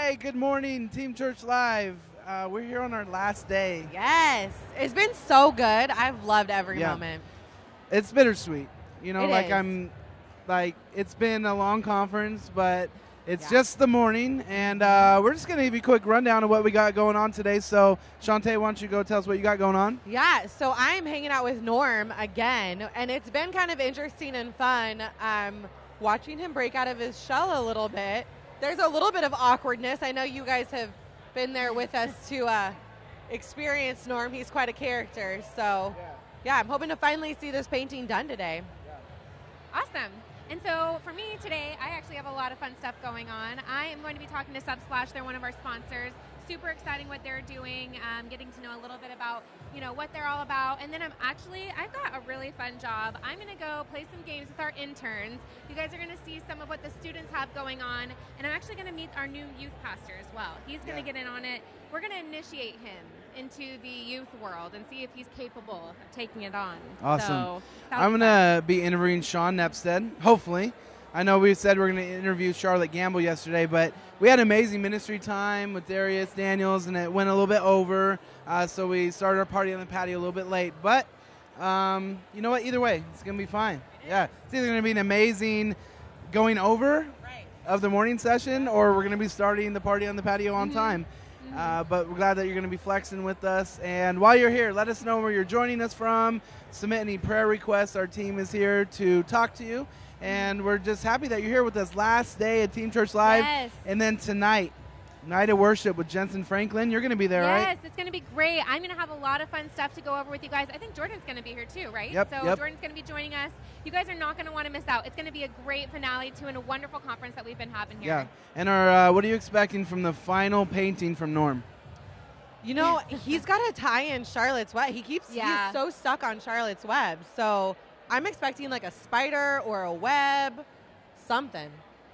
Hey, good morning, Team Church Live. We're here on our last day. Yes. It's been so good. I've loved every moment. It's bittersweet. You know, It is. It's been a long conference, but it's just the morning, and we're just going to give you a quick rundown of what we got going on today. So, Shantae, why don't you go tell us what you got going on? Yeah, so I'm hanging out with Norm again, and it's been kind of interesting and fun watching him break out of his shell a little bit. There's a little bit of awkwardness. I know you guys have been there with us to experience Norm. He's quite a character. So, yeah, I'm hoping to finally see this painting done today. Awesome. And so for me today, I actually have a lot of fun stuff going on. I am going to be talking to Subsplash. They're one of our sponsors. Super exciting what they're doing, getting to know a little bit about, what they're all about. And then I've got a really fun job. I'm going to go play some games with our interns. You guys are going to see some of what the students have going on. And I'm actually going to meet our new youth pastor as well. He's going to get in on it. We're going to initiate him into the youth world and see if he's capable of taking it on. Awesome. So, I'm going to be interviewing Sean Nepstead, hopefully. I know we said we're going to interview Charlotte Gambill yesterday, but we had amazing ministry time with Darius Daniels, and it went a little bit over, so we started our party on the patio a little bit late. But you know what? Either way, it's going to be fine. Yeah, it's either going to be an amazing going over of the morning session, or we're going to be starting the party on the patio on time. But we're glad that you're going to be flexing with us. And while you're here, let us know where you're joining us from. Submit any prayer requests. Our team is here to talk to you. And we're just happy that you're here with us last day at Team Church Live. Yes. And then tonight, Night of Worship with Jensen Franklin. You're going to be there, right? Yes, it's going to be great. I'm going to have a lot of fun stuff to go over with you guys. I think Jordan's going to be here too, right? Yep, So Jordan's going to be joining us. You guys are not going to want to miss out. It's going to be a great finale to a wonderful conference that we've been having here. Yeah. And what are you expecting from the final painting from Norm? He's got to tie in Charlotte's Web. He's so stuck on Charlotte's Web. So I'm expecting like a spider or a web, something.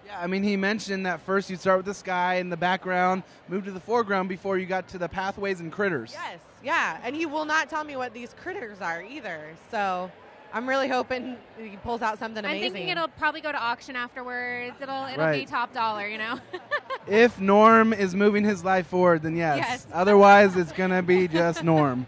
Yeah, I mean, he mentioned that first you'd start with the sky in the background, move to the foreground before you got to the pathways and critters. Yes, yeah. And he will not tell me what these critters are either. So I'm really hoping he pulls out something amazing. I'm thinking it'll probably go to auction afterwards. It'll be top dollar, If Norm is moving his life forward, then yes. Otherwise, it's going to be just Norm.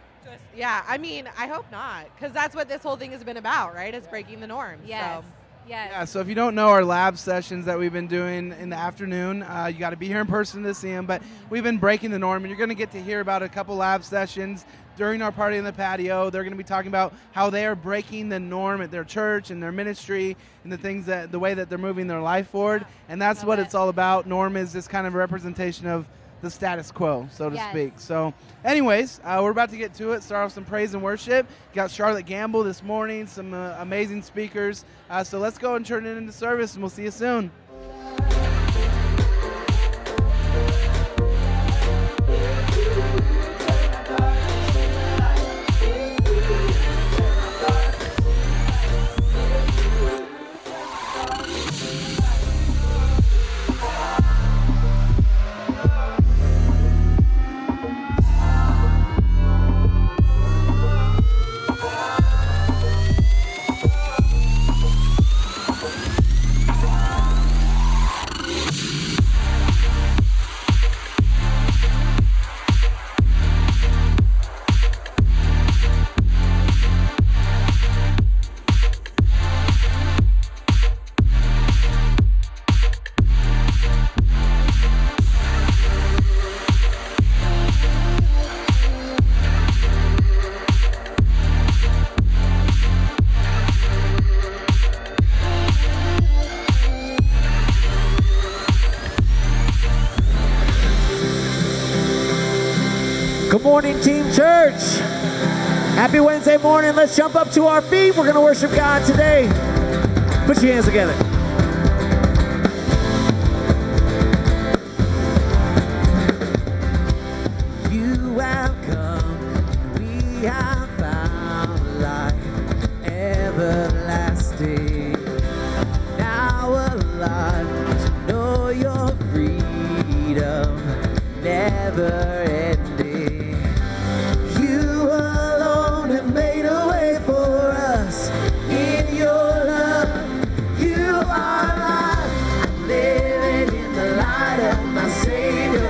I mean, I hope not, because that's what this whole thing has been about, right? Is breaking the norm. Yes. So. Yes. Yeah, so if you don't know our lab sessions that we've been doing in the afternoon, you got to be here in person to see them. But we've been breaking the norm, and you're going to get to hear about a couple lab sessions during our party in the patio. They're going to be talking about how they are breaking the norm at their church and their ministry and the way that they're moving their life forward. And that's what it's all about. Norm is just kind of a representation of the status quo, so to speak. So anyways, we're about to get to it. Start off some praise and worship. Got Charlotte Gambill this morning, some amazing speakers. So let's go and turn it into service, and we'll see you soon. Good morning, Team Church. Happy Wednesday morning. Let's jump up to our feet. We're going to worship God today. Put your hands together. You have come. We have found life everlasting. Now alive to know your freedom, never ending. Savior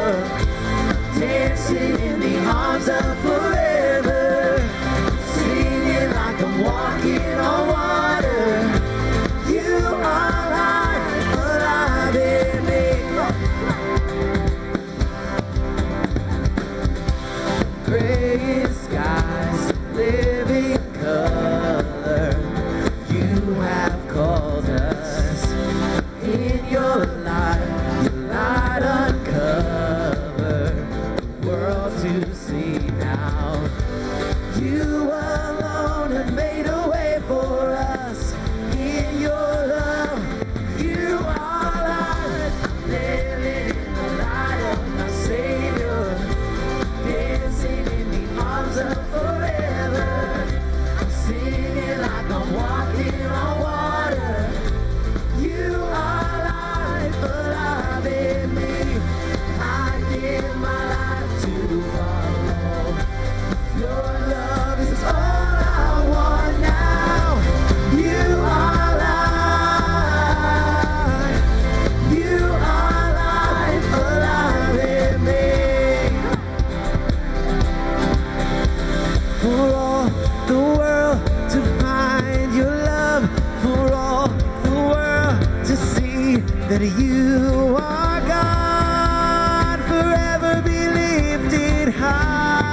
that you are God, forever be lifted high.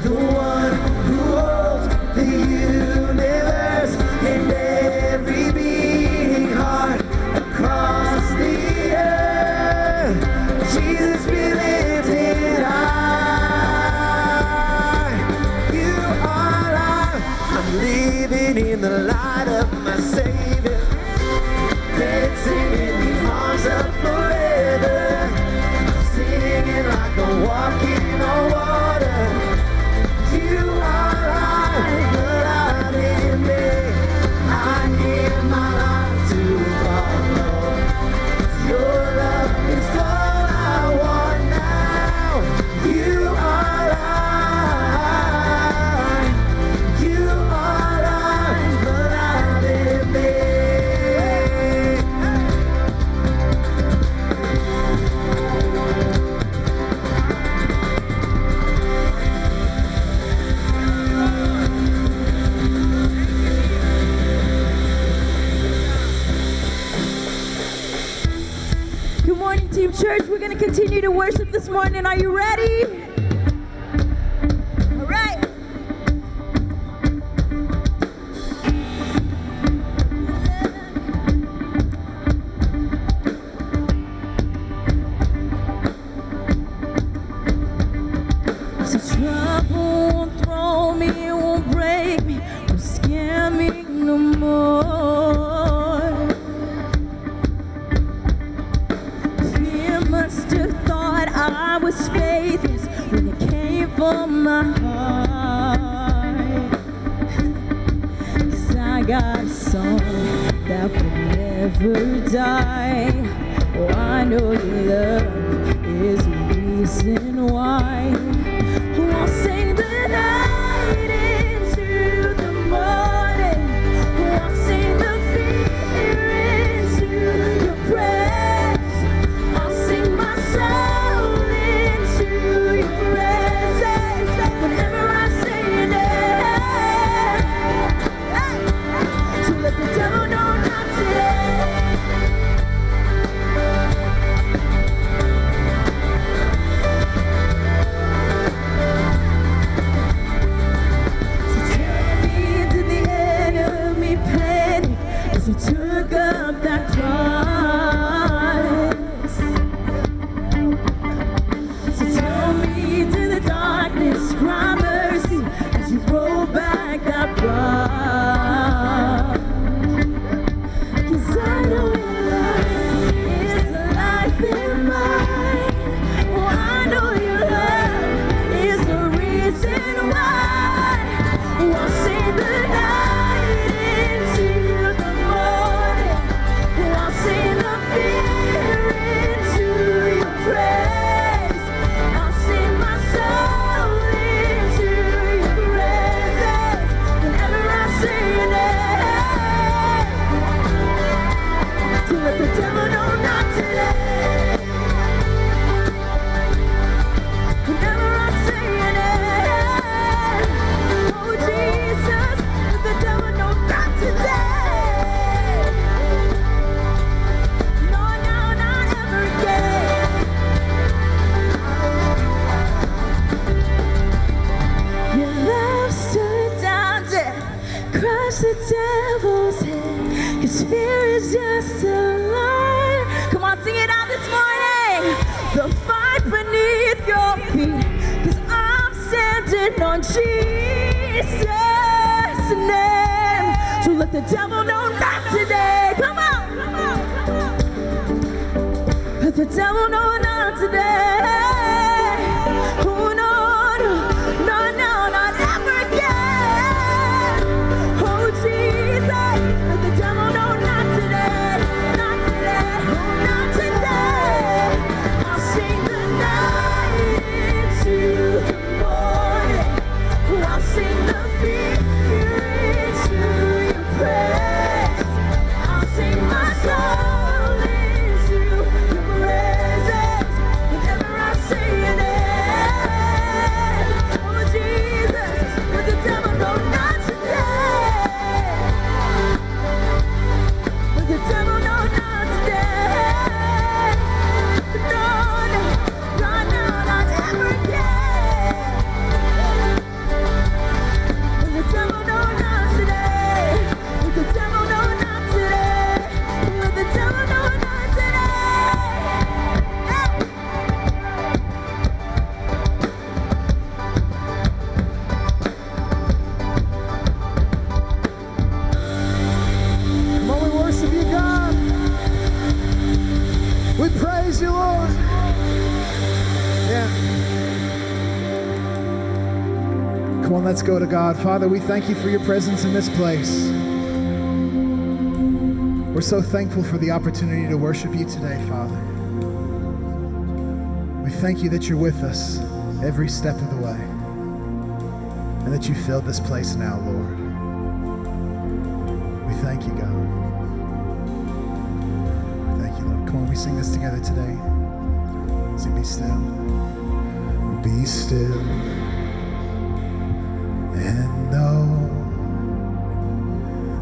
The one who holds the universe and every beating heart across the earth. Jesus be lifted high. You are alive. I'm living in the light of my Savior, dancing in the arms of forever, singing like a walking on water. You are alive, alive in me. I give my life to follow. Your love is all I want now. You are alive. You are alive, alive in me. Good morning, Team Church. We're going to continue to worship this morning. Are you ready? All right. So trouble won't throw me, it won't break me, won't scare me no more. Fear must have thought I was faithless when it came from my heart. 'Cause I got a song that will never die. Oh, I know your love is the reason why. I'll sing the night into the morning. I'll sing the fear into your praise. I'll sing my soul into your presence. Whenever I say your name, so let the devil know not today. So turn me into the enemy pen as he took up that cross. So tell me to the darkness, cry mercy as you roll back that bar. 'Cause I know your love is the life in mine. Oh, I know your love is the reason why. Oh, I'll sing the night into the morning. Oh, I'll sing the fear into your praise. I'll sing my soul into your presence. Whenever I say your name, to let the devil know not today. Whenever I say your name, oh Jesus, let the devil know not today. No, no, not ever again. Your love stood down to crush the devil's head. 'Cause fear is just a lie. Come on, sing it out this morning. The fight beneath your feet. 'Cause I'm standing on Jesus' name. So let the devil know not today. Come on, come on, come on. Let the devil know not today. Oh no, no, no, no, not ever again. Oh Jesus, let the devil know not today, not today, oh not today. I'll sing the night into the morning. I'll sing the fear into your praise. I'll sing my soul into your presence. Whenever I let's go to God. Father, we thank you for your presence in this place. We're so thankful for the opportunity to worship you today, Father. We thank you that you're with us every step of the way and that you filled this place now, Lord. We thank you, God. Thank you, Lord. Come on, we sing this together today. Sing Be Still. Be still and know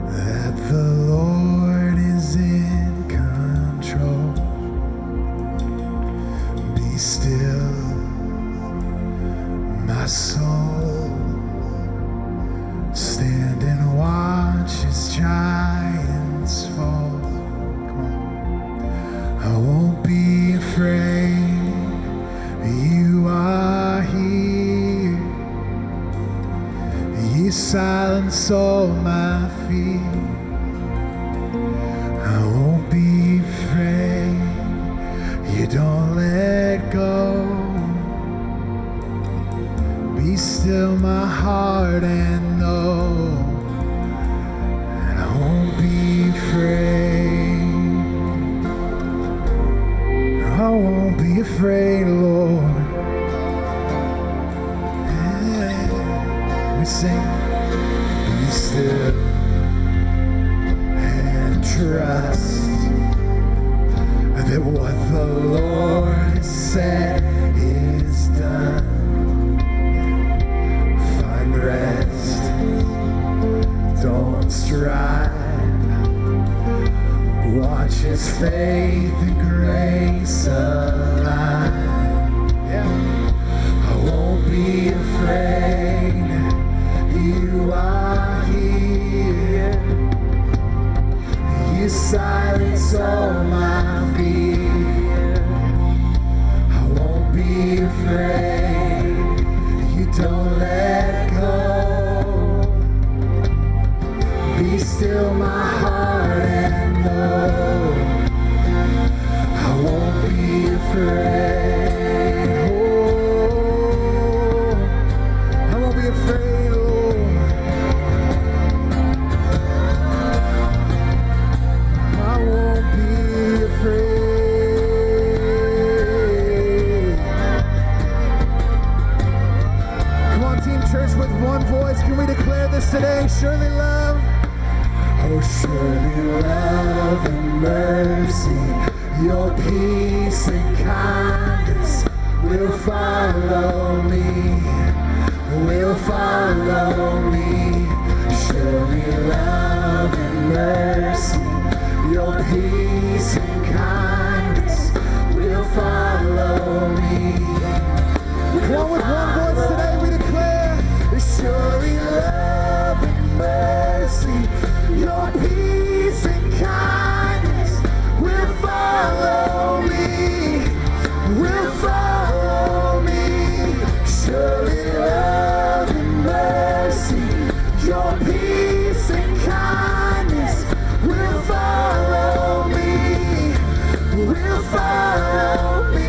that the Lord is in control. Be still, my soul. Stand and watch as giants fall. Come on. I won't be afraid. You are here. You silence all my fear. I won't be afraid. You don't let go. Be still my heart and know. And I won't be afraid. I won't be afraid, Lord. Yeah. We sing, be still and trust that what the Lord has said is done. Find rest, don't strive. Watch his faith and grace align. Yeah. I won't be afraid. You are here. You silence all my fear. I won't be afraid. You don't let go. Be still my heart and know. I won't be afraid. Oh, I won't be afraid, Lord. I won't be afraid. Come on, Team Church, with one voice, can we declare this today? Surely love. Oh, surely love and mercy, your peace and kindness will follow me, will follow me. Surely love and mercy, your peace and kindness will follow me. Come on, with one voice today we declare, surely love and mercy, your peace and kindness will follow me, will follow me. Surely love and mercy, your peace and kindness will follow me, will follow me.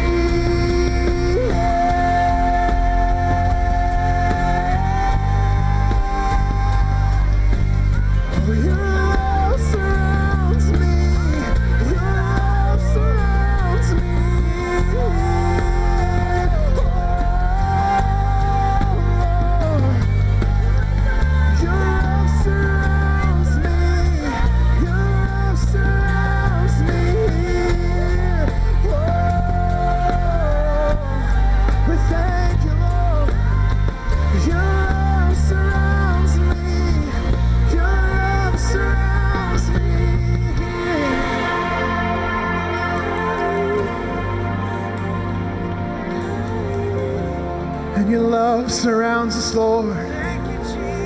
And your love surrounds us, Lord,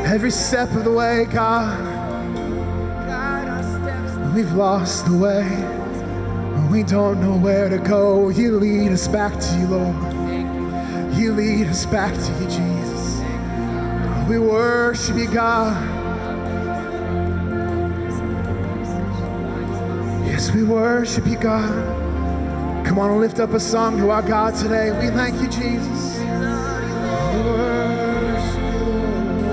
every step of the way, God. When we've lost the way, when we don't know where to go, you lead us back to you, Lord. You lead us back to you, Jesus. We worship you, God. Yes, we worship you, God. Come on, lift up a song to our God today. We thank you, Jesus. We worship you, Lord.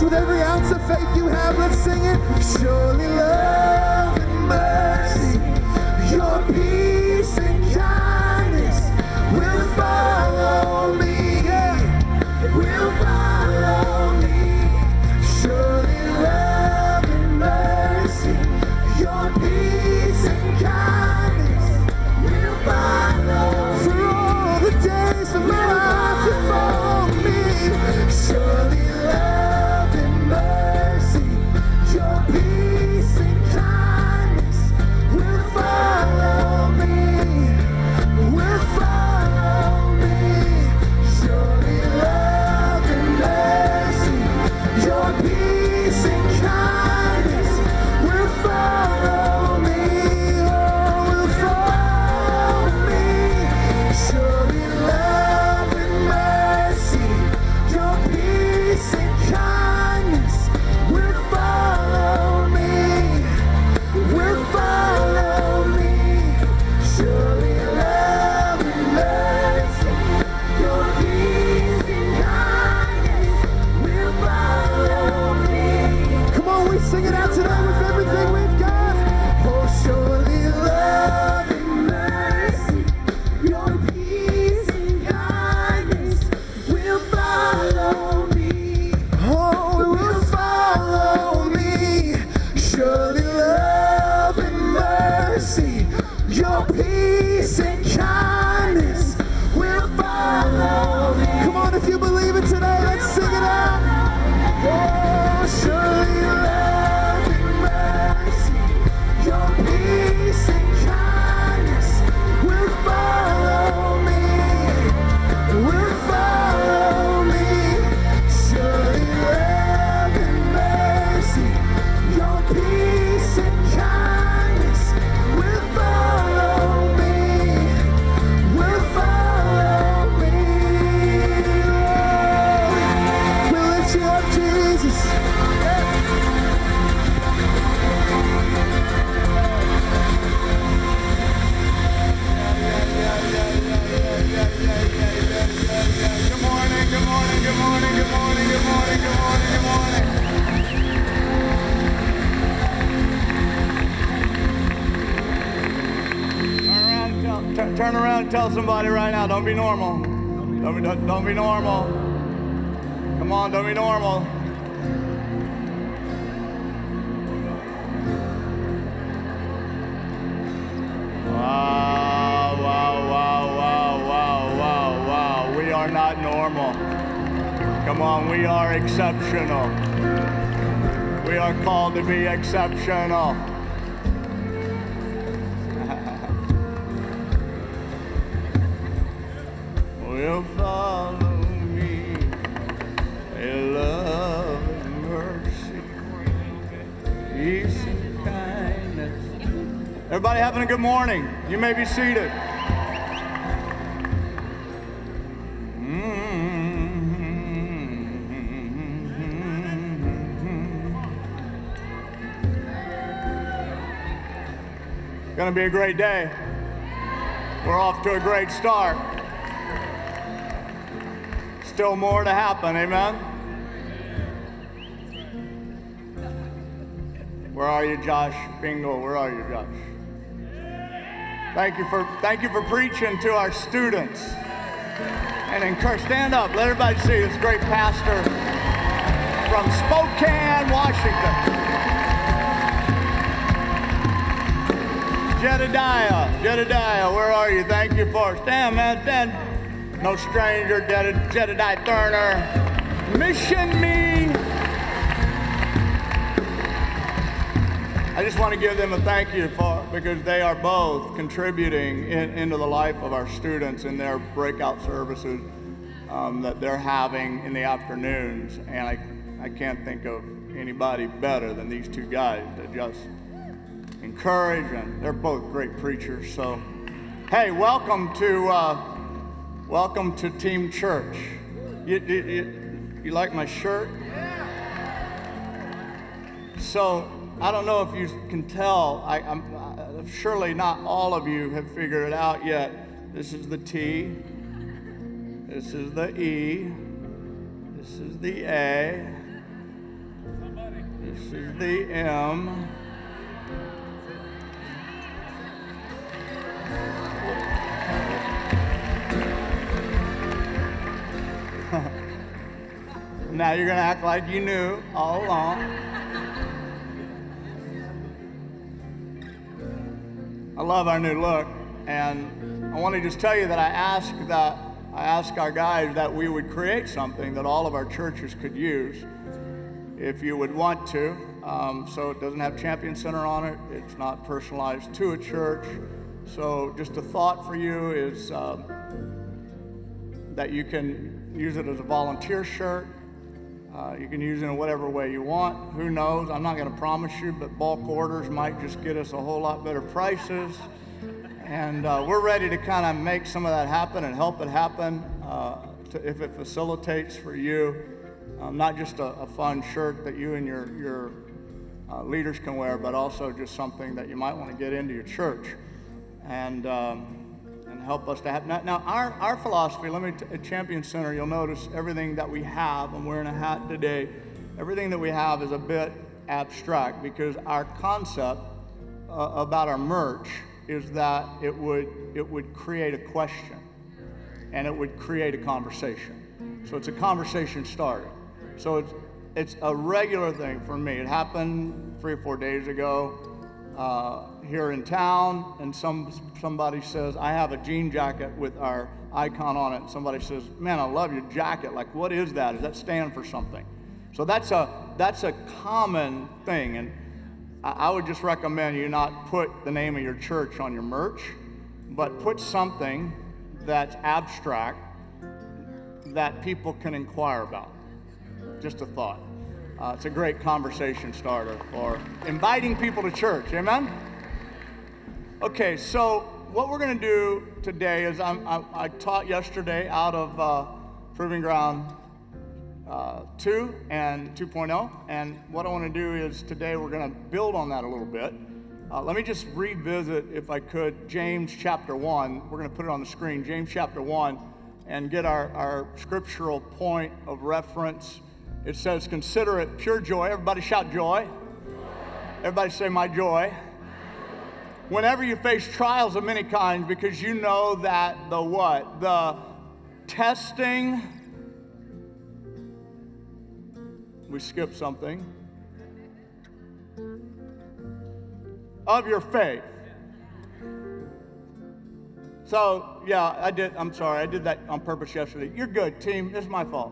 with every ounce of faith you have, let's sing it. Surely love and mercy, your peace and kindness will follow me. Yeah, will follow me. Surely love and mercy, your peace and kindness will follow. For all the days of my life you follow me. Surely love and mercy, your peace and kindness will follow me. Will follow me. Surely love and mercy, your peace and kindness will follow me. Oh, will follow me. Surely love and mercy, your peace and kindness will follow me. Will follow me. Surely love and mercy, your peace and kindness will follow me. Come on, we sing it out today with everything we've got. Oh, surely love and mercy, your peace and kindness will follow me. Oh, it will follow me. Surely love and mercy, your peace and kindness will follow me. Come on, if you believe it today, let's sing it out. Oh, surely love and mercy, your peace and kindness will follow me. Will follow me. Surely love and mercy, your peace and kindness will follow me. Will follow me. Oh, we lift you up, Jesus. Good morning, good morning, good morning, good morning, good morning, good morning, good morning. Turn around and tell somebody right now, don't be normal. Don't be normal. Come on, don't be normal. Wow, wow, wow, wow, wow, wow, wow. We are not normal. Come on, we are exceptional. We are called to be exceptional. Will follow me, a love and mercy, peace and kindness. Everybody having a good morning? You may be seated. Gonna be a great day. We're off to a great start. Still more to happen, amen? Where are you, Josh Bingle? Where are you, Josh? Thank you for preaching to our students. And encourage, stand up, let everybody see this great pastor from Spokane, Washington. Jedediah, where are you? Thank you for it. Stand, man, stand. No stranger, Jedediah Turner. Mission me. I just want to give them a thank you because they are both contributing into the life of our students in their breakout services that they're having in the afternoons. And I can't think of anybody better than these two guys to just encourage, and they're both great preachers. So, hey, welcome to Team Church. You like my shirt? So, I don't know if you can tell, surely not all of you have figured it out yet. This is the T, this is the E, this is the A, is the M. Now you're going to act like you knew all along. I love our new look, and I want to just tell you that I asked our guys that we would create something that all of our churches could use if you would want to. So it doesn't have Champion Center on it. It's not personalized to a church. So just a thought for you is that you can use it as a volunteer shirt. You can use it in whatever way you want. Who knows? I'm not going to promise you, but bulk orders might just get us a whole lot better prices. And we're ready to kind of make some of that happen and help it happen if it facilitates for you. Not just a fun shirt that you and your leaders can wear, but also just something that you might want to get into your church and help us to have. Now our philosophy, at Champion Center, you'll notice everything that we have, I'm wearing a hat today, everything that we have is a bit abstract because our concept about our merch is that it would create a question and it would create a conversation. So it's a conversation starter. So it's a regular thing for me. It happened 3 or 4 days ago here in town, and somebody says, I have a jean jacket with our icon on it, and somebody says, man, I love your jacket. Like, what is that? Does that stand for something? So that's a common thing, and I would just recommend you not put the name of your church on your merch, but put something that's abstract that people can inquire about. Just a thought. It's a great conversation starter for inviting people to church. Amen? Okay, so what we're going to do today is I taught yesterday out of Proving Ground 2 and 2.0, and what I want to do is today we're going to build on that a little bit. Let me just revisit, if I could, James chapter 1. We're going to put it on the screen, James chapter 1, and get our scriptural point of reference. It says, consider it pure joy. Everybody shout joy. Everybody say, my joy. Whenever you face trials of many kinds, because you know that the what? The testing. We skipped something. Of your faith. So, yeah, I'm sorry. I did that on purpose yesterday. You're good, team. It's my fault.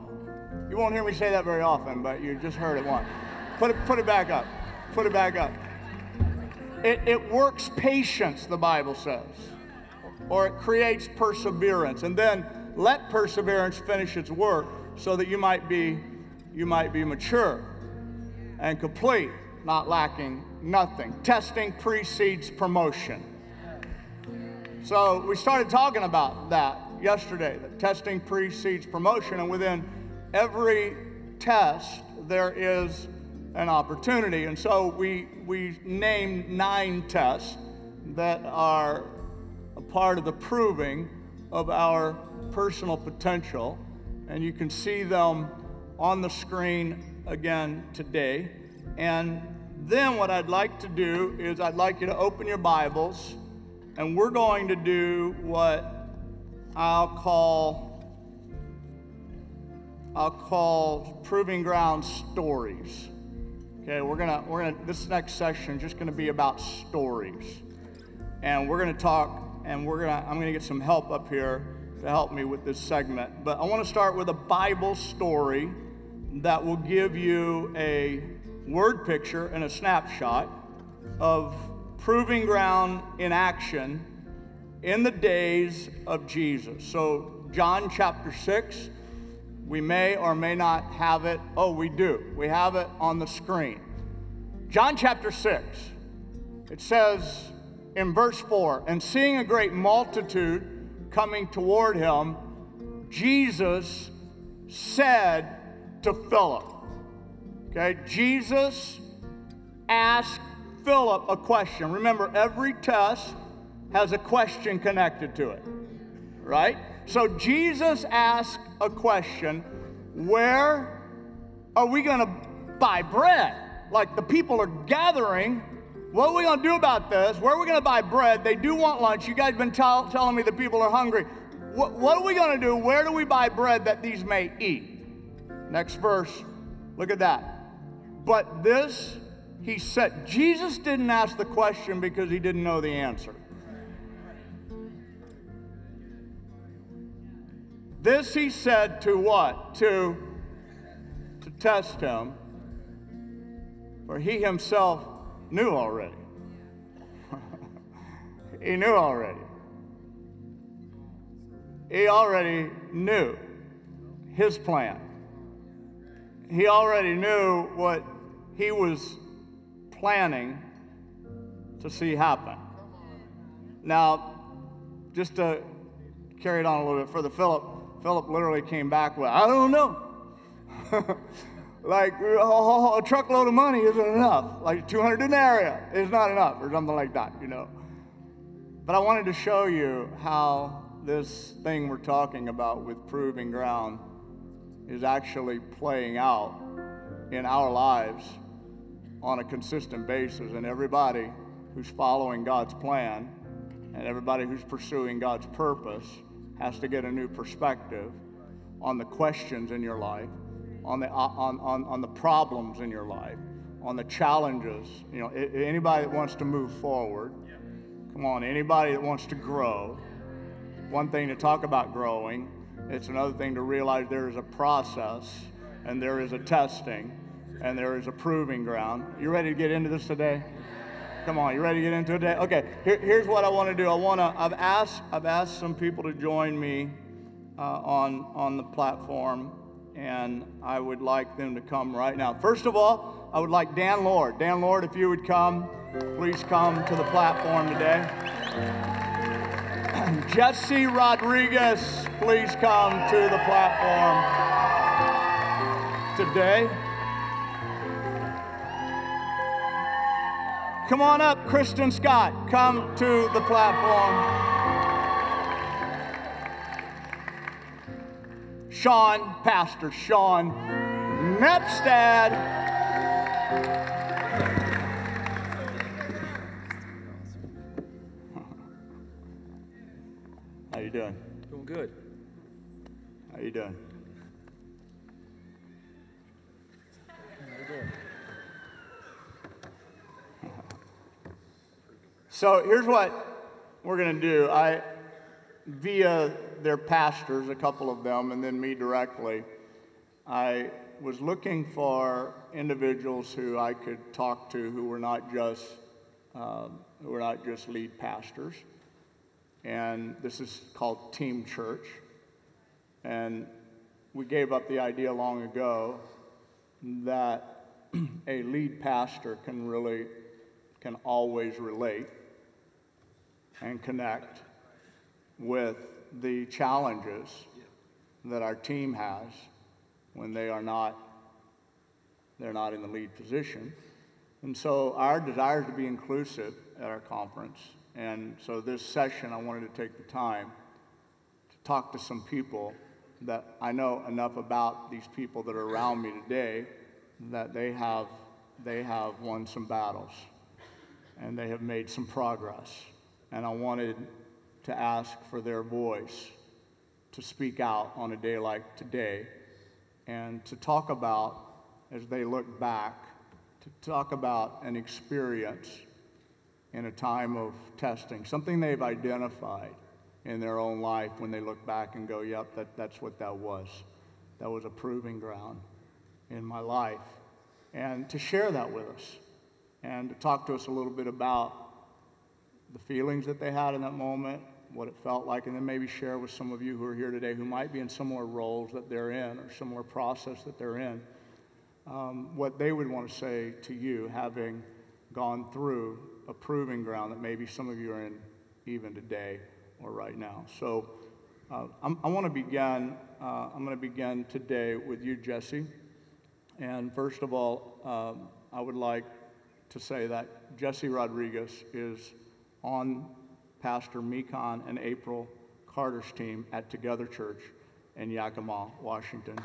You won't hear me say that very often, but you just heard it once. Put it back up. Put it back up. It works patience, the Bible says, or it creates perseverance. And then let perseverance finish its work so that you might be mature and complete, not lacking nothing. Testing precedes promotion. So we started talking about that yesterday, that testing precedes promotion, and within every test there is an opportunity. And so we named 9 tests that are a part of the proving of our personal potential, and you can see them on the screen again today. And then what I'd like to do is I'd like you to open your Bibles, and we're going to do what I'll call Proving Ground stories. Okay, we're gonna this next section is just gonna be about stories, and we're gonna talk, and I'm gonna get some help up here to help me with this segment. But I want to start with a Bible story that will give you a word picture and a snapshot of proving ground in action in the days of Jesus. So John chapter 6. We may or may not have it. Oh, we do. We have it on the screen. John chapter 6. It says in verse 4, and seeing a great multitude coming toward him, Jesus said to Philip. Okay, Jesus asked Philip a question. Remember, every test has a question connected to it, right? So Jesus asked a question, where are we going to buy bread? like the people are gathering. What are we going to do about this? Where are we going to buy bread? They do want lunch. You guys have been telling me the people are hungry. What are we going to do? Where do we buy bread that these may eat? Next verse. Look at that. But this, he said, Jesus didn't ask the question because he didn't know the answer. This he said to what? To test him. For he himself knew already. He knew already. He already knew his plan. He already knew what he was planning to see happen. Now, just to carry it on a little bit further, Philip literally came back with, I don't know. Like a truckload of money isn't enough. Like 200 denarii is not enough, or something like that, you know. But I wanted to show you how this thing we're talking about with proving ground is actually playing out in our lives on a consistent basis. And everybody who's following God's plan and everybody who's pursuing God's purpose has to get a new perspective on the questions in your life, on the problems in your life, on the challenges. You know, anybody that wants to move forward, come on, anybody that wants to grow. One thing to talk about growing, it's another thing to realize there is a process and there is a testing and there is a proving ground. You ready to get into this today? Come on, you ready to get into it today? Okay, here's what I want to do. I've asked some people to join me on the platform, and I would like them to come right now. First of all, I would like Dan Lord. Dan Lord, if you would come, please come to the platform today. Jesse Rodriguez, please come to the platform today. Come on up, Kristen Scott, come to the platform. Pastor Sean Nepstad. How you doing? Doing good. How you doing? So here's what we're going to do. Via their pastors, a couple of them, and then me directly, I was looking for individuals who I could talk to who were not just lead pastors. And this is called Team Church. And we gave up the idea long ago that a lead pastor can always relate and connect with the challenges that our team has when they're not in the lead position. And so our desire is to be inclusive at our conference. And so this session, I wanted to take the time to talk to some people that I know enough about these people that are around me today that they have won some battles and they have made some progress. And I wanted to ask for their voice to speak out on a day like today and to talk about, as they look back, to talk about an experience in a time of testing, something they've identified in their own life when they look back and go, yep, that's what that was. That was a proving ground in my life. And to share that with us and to talk to us a little bit about the feelings that they had in that moment, what it felt like, and then maybe share with some of you who are here today who might be in similar roles that they're in or similar process that they're in, what they would want to say to you having gone through a proving ground that maybe some of you are in even today or right now. So I want to begin. I'm going to begin today with you, Jesse. And first of all, I would like to say that Jesse Rodriguez is on Pastor Mekon and April Carter's team at Together Church in Yakima, Washington.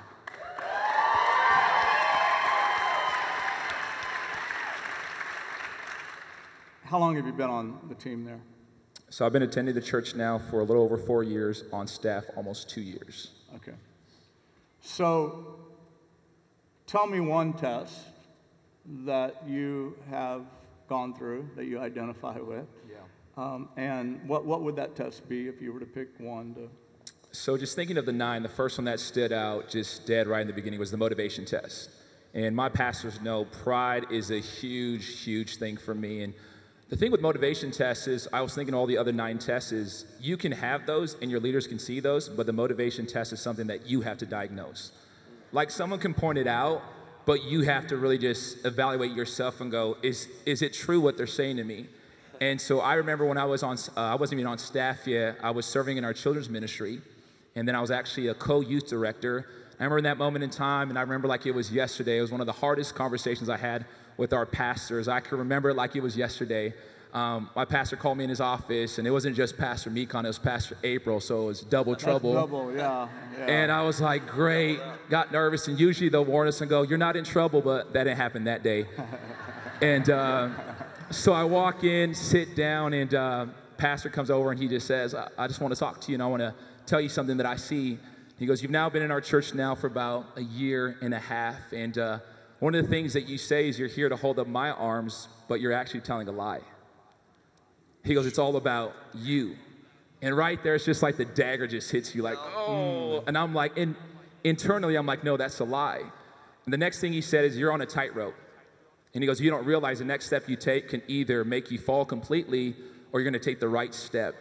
How long have you been on the team there? So I've been attending the church now for a little over 4 years, on staff almost 2 years. Okay. So tell me one test that you have gone through, that you identify with. Yeah. And what would that test be if you were to pick one to? So just thinking of the 9, the first one that stood out just dead right in the beginning was the motivation test. And my pastors know pride is a huge, huge thing for me. And the thing with motivation tests is, I was thinking all the other 9 tests is, you can have those and your leaders can see those, but the motivation test is something that you have to diagnose. Like someone can point it out, but you have to really just evaluate yourself and go, is it true what they're saying to me? And so I remember when I was on, I wasn't even on staff yet, I was serving in our children's ministry, and then I was actually a co-youth director. I remember in that moment in time, and I remember like it was yesterday, it was one of the hardest conversations I had with our pastors. I can remember it like it was yesterday. My pastor called me in his office, and it wasn't just Pastor Mekon, it was Pastor April, so it was double trouble. That's double, yeah. And I was like, great, got nervous, and usually they'll warn us and go, you're not in trouble, but that didn't happen that day. And so I walk in, sit down, and pastor comes over, and he just says, I just want to talk to you, and I want to tell you something that I see. He goes, you've now been in our church now for about a year and a half, and one of the things that you say is you're here to hold up my arms, but you're actually telling a lie. He goes, it's all about you. And right there, it's just like the dagger just hits you like, oh. And I'm like, internally, I'm like, no, that's a lie. And the next thing he said is, you're on a tightrope. And he goes, you don't realize the next step you take can either make you fall completely or you're going to take the right step.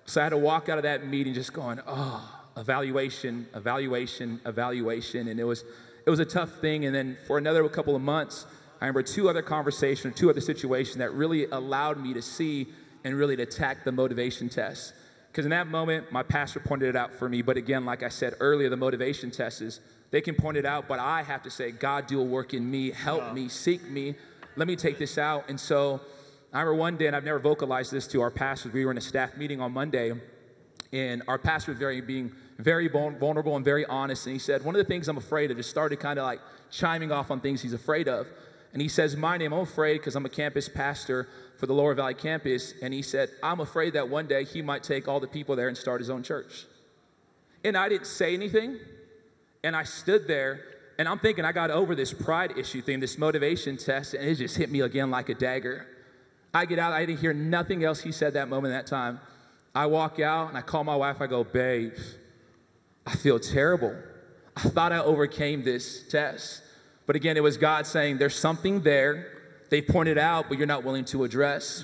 So I had to walk out of that meeting just going, oh, evaluation, evaluation, evaluation. And it was a tough thing. And then for another couple of months, I remember 2 other conversations, 2 other situations that really allowed me to see and really to attack the motivation test. Because in that moment, my pastor pointed it out for me. But again, like I said earlier, the motivation test is, they can point it out, but I have to say, God, do a work in me, help me, seek me, let me take this out. And so I remember one day, and I've never vocalized this to our pastors, we were in a staff meeting on Monday, and our pastor was being very vulnerable and very honest, and he said, one of the things I'm afraid of, just started kind of like chiming off on things he's afraid of. And he says, my name, I'm afraid because I'm a campus pastor for the Lower Valley campus. And he said, I'm afraid that one day he might take all the people there and start his own church. And I didn't say anything. And I stood there, and I'm thinking I got over this pride issue thing, this motivation test, and it just hit me again like a dagger. I get out, I didn't hear nothing else he said that moment, that time. I walk out, and I call my wife, I go, babe, I feel terrible. I thought I overcame this test. But again, it was God saying, there's something there. They pointed out, but you're not willing to address.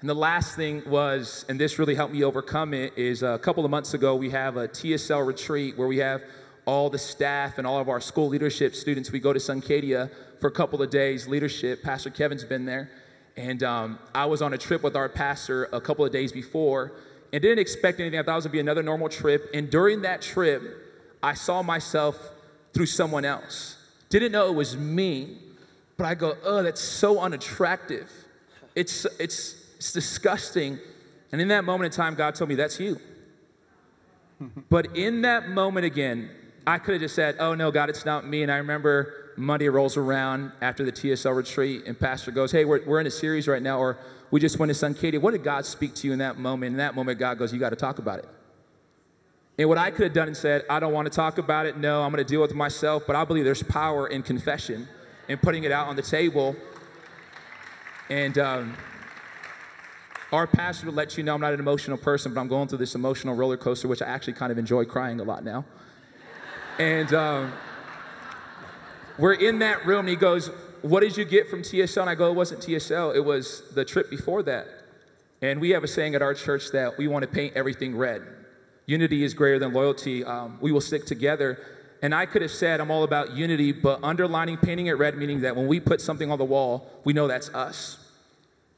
And the last thing was, and this really helped me overcome it, is a couple of months ago, we have a TSL retreat where we have all the staff and all of our school leadership students. We go to Suncadia for a couple of days, leadership. Pastor Kevin's been there. And I was on a trip with our pastor a couple of days before and didn't expect anything. I thought it was going to be another normal trip. And during that trip, I saw myself through someone else. Didn't know it was me, but I go, oh, that's so unattractive. It's disgusting. And in that moment in time, God told me, that's you. But in that moment again, I could have just said, oh, no, God, it's not me. And I remember Monday rolls around after the TSL retreat, and pastor goes, hey, we're in a series right now, or we just went to Suncadia. What did God speak to you in that moment? In that moment, God goes, you got to talk about it. And what I could have done and said, I don't want to talk about it. No, I'm going to deal with it myself. But I believe there's power in confession and putting it out on the table. And our pastor will let you know I'm not an emotional person, but I'm going through this emotional roller coaster, which I actually kind of enjoy crying a lot now. And we're in that room, and he goes, what did you get from TSL? And I go, it wasn't TSL. It was the trip before that. And we have a saying at our church that we want to paint everything red. Unity is greater than loyalty. We will stick together. And I could have said I'm all about unity, but underlining, painting it red, meaning that when we put something on the wall, we know that's us.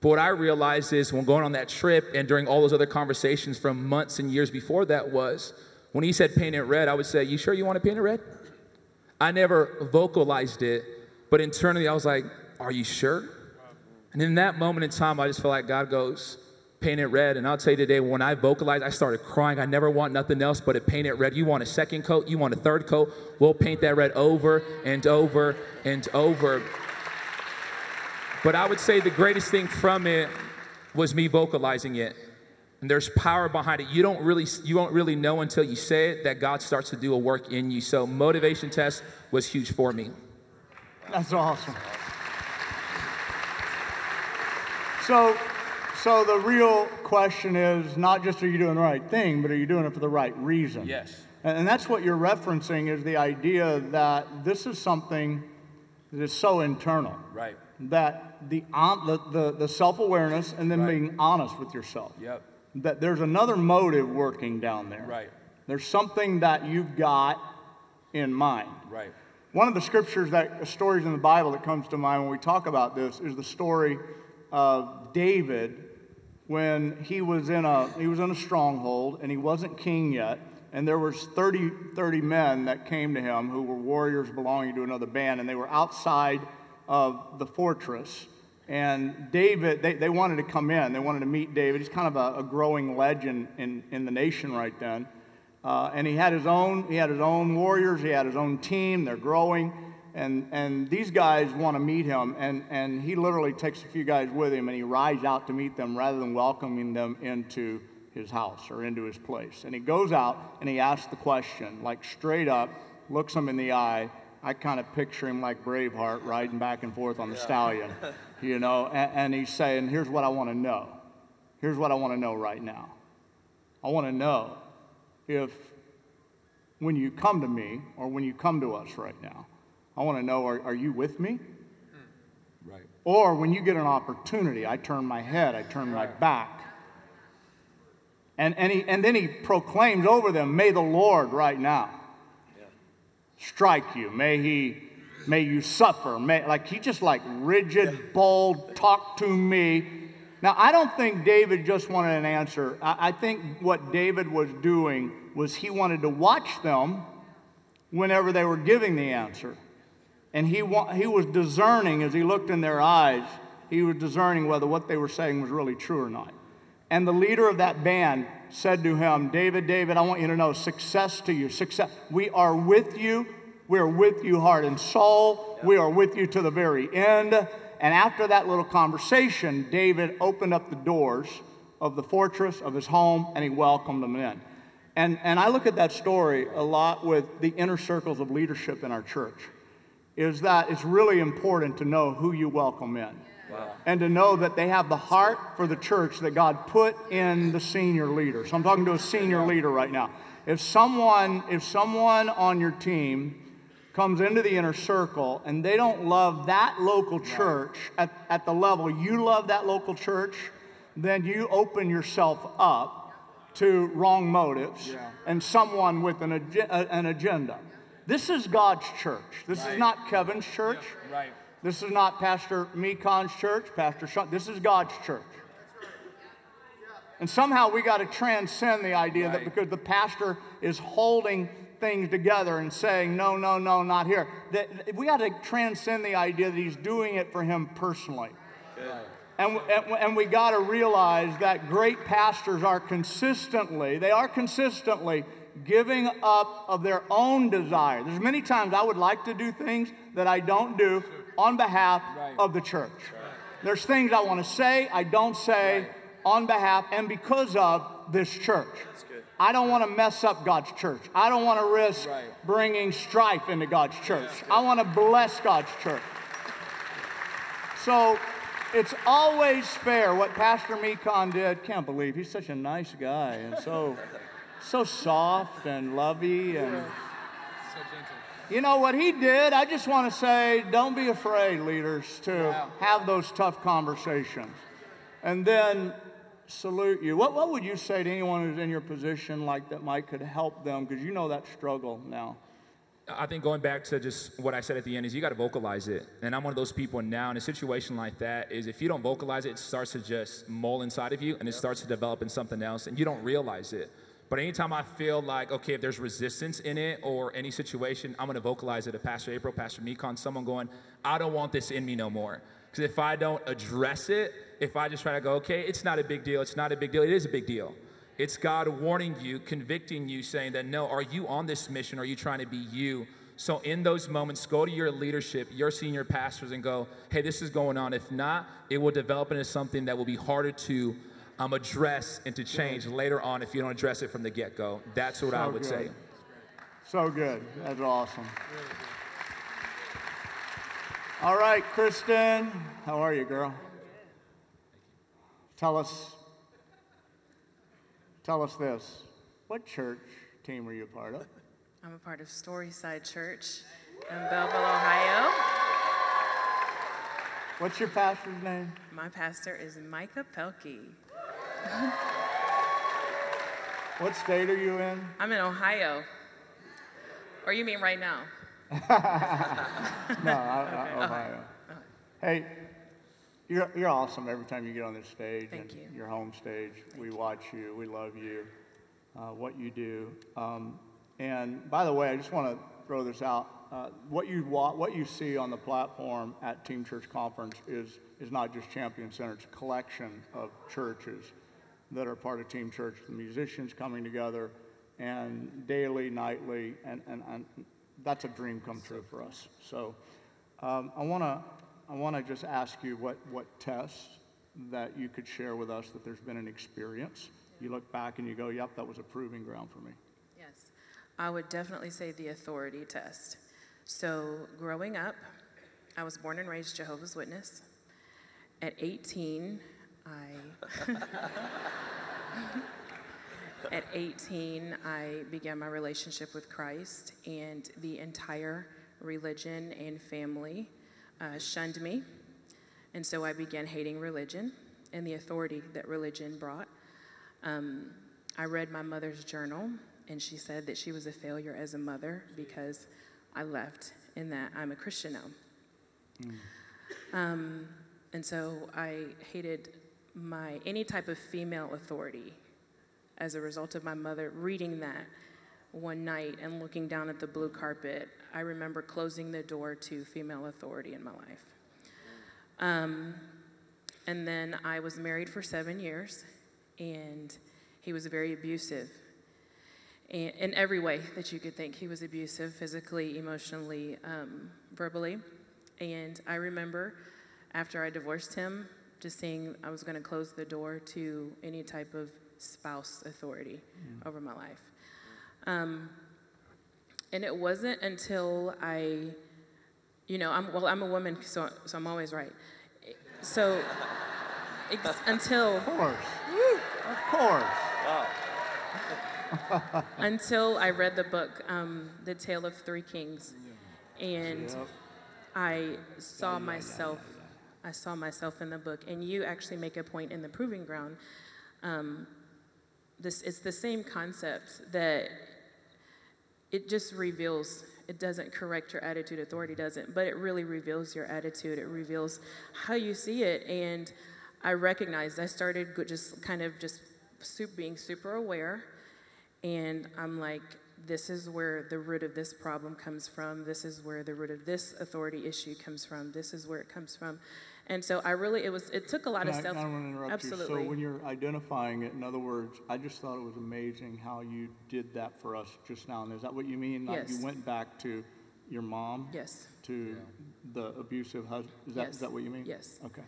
But what I realized is when going on that trip and during all those other conversations from months and years before that was, when he said paint it red, I would say, you sure you want to paint it red? I never vocalized it, but internally I was like, are you sure? And in that moment in time, I just felt like God goes, paint it red. And I'll tell you today, when I vocalized, I started crying. I never want nothing else but to paint it red. You want a second coat? You want a third coat? We'll paint that red over and over and over. But I would say the greatest thing from it was me vocalizing it. And there's power behind it. You won't really know until you say it that God starts to do a work in you. So motivation test was huge for me. That's awesome. So the real question is not just are you doing the right thing, but are you doing it for the right reason? Yes. And that's what you're referencing is the idea that this is something that is so internal. Right. That the self-awareness and then being honest with yourself. Yep. That there's another motive working down there. Right. There's something that you've got in mind. Right. One of the stories in the Bible that comes to mind when we talk about this is the story of David when he was in a stronghold and he wasn't king yet, and there was 30 men that came to him who were warriors belonging to another band, and they were outside of the fortress. And David, they wanted to come in. They wanted to meet David. He's kind of a growing legend in the nation right then. And he had his own warriors. He had his own team. They're growing. And these guys want to meet him. And he literally takes a few guys with him, and he rides out to meet them rather than welcoming them into his house or into his place. And he goes out and he asks the question, like straight up, looks him in the eye. I kind of picture him like Braveheart riding back and forth on the stallion, you know, and he's saying, here's what I want to know. Here's what I want to know right now. I want to know if when you come to me or when you come to us right now, I want to know, are you with me? Right. Or when you get an opportunity, I turn my head, I turn my back. And then he proclaims over them, may the Lord right now strike you. May you suffer. He just like rigid, bold, talk to me. Now, I don't think David just wanted an answer. I think what David was doing was he wanted to watch them whenever they were giving the answer. And he was discerning as he looked in their eyes. He was discerning whether what they were saying was really true or not. And the leader of that band said to him, David, I want you to know, success to you, success. We are with you. We are with you heart and soul. We are with you to the very end. And after that little conversation, David opened up the doors of the fortress of his home, and he welcomed them in. And I look at that story a lot with the inner circles of leadership in our church, is that it's really important to know who you welcome in. Wow. And to know that they have the heart for the church that God put in the senior leader. So I'm talking to a senior leader right now. If someone on your team comes into the inner circle and they don't love that local church at the level you love that local church, then you open yourself up to wrong motives and someone with an agenda. This is God's church. This is not Kevin's church. Right. This is not Pastor Meekon's church, Pastor Sean. This is God's church. And somehow we got to transcend the idea that because the pastor is holding things together and saying, no, not here. That we got to transcend the idea that he's doing it for him personally. And we got to realize that great pastors are consistently giving up of their own desire. There's many times I would like to do things that I don't do on behalf of the church. There's things I want to say, I don't say on behalf and because of this church. I don't want to mess up God's church. I don't want to risk bringing strife into God's church. I want to bless God's church. So it's always fair what Pastor Meekon did. Can't believe he's such a nice guy and so soft and lovey and so gentle. You know what he did? I just want to say, don't be afraid, leaders, to have those tough conversations. And then salute you. What would you say to anyone who's in your position like that could help them? Because you know that struggle now. I think going back to just what I said at the end is you got to vocalize it. And I'm one of those people now in a situation like that is if you don't vocalize it, it starts to just mull inside of you and it starts to develop in something else and you don't realize it. But anytime I feel like, okay, if there's resistance in it or any situation, I'm going to vocalize it to Pastor April, Pastor Meekon, someone going, I don't want this in me no more. Because if I don't address it, if I just try to go, okay, it's not a big deal, it's not a big deal, it is a big deal. It's God warning you, convicting you, saying that, no, are you on this mission? Or are you trying to be you So in those moments, go to your leadership, your senior pastors, and go, hey, this is going on. If not, it will develop into something that will be harder to address and to change later on if you don't address it from the get-go. That's what I would say. So good. That's awesome. All right, Kristen, how are you, girl? Tell us this. What church team are you a part of? I'm a part of Storyside Church in Belleville, Ohio. What's your pastor's name? My pastor is Micah Pelkey. What state are you in? I'm in Ohio. Or you mean right now? No, Ohio. Hey, you're awesome every time you get on this stage. Thank you. Your home stage. We watch you. We love you. What you do. And by the way, I just want to throw this out. What you see on the platform at Team Church Conference is not just Champion Center. It's a collection of churches that are part of Team Church. The musicians coming together, and daily, nightly, and that's a dream come true for us. So I want to just ask you what tests that you could share with us that there's been an experience. You look back and you go, yep, that was a proving ground for me. Yes. I would definitely say the authority test. So growing up, I was born and raised Jehovah's Witness. At 18, I began my relationship with Christ, and the entire religion and family shunned me. And so I began hating religion and the authority that religion brought. I read my mother's journal, and she said that she was a failure as a mother because I left and that I'm a Christian now. And so I hated any type of female authority as a result of my mother reading that one night and looking down at the blue carpet. I remember closing the door to female authority in my life. And then I was married for 7 years, and he was very abusive. In every way that you could think. He was abusive, physically, emotionally, verbally. And I remember after I divorced him, just saying I was going to close the door to any type of spouse authority over my life. And it wasn't until I'm a woman, so I'm always right. So until... Of course. Of course. Wow. Until I read the book, The Tale of Three Kings, and I saw myself. I saw myself in the book, and you actually make a point in the Proving Ground. It's the same concept that it just reveals. It doesn't correct your attitude. Authority doesn't, but it really reveals your attitude. It reveals how you see it, and I recognized. I started just being super aware. And I'm like, this is where the root of this problem comes from. This is where the root of this authority issue comes from. This is where it comes from. And so it took a lot of self. I don't want to interrupt Absolutely. you. So when you're identifying it, in other words, I just thought it was amazing how you did that for us just now. And is that what you mean? Like Yes. you went back to your mom? Yes. To the abusive husband? Is that what you mean? Yes. Okay.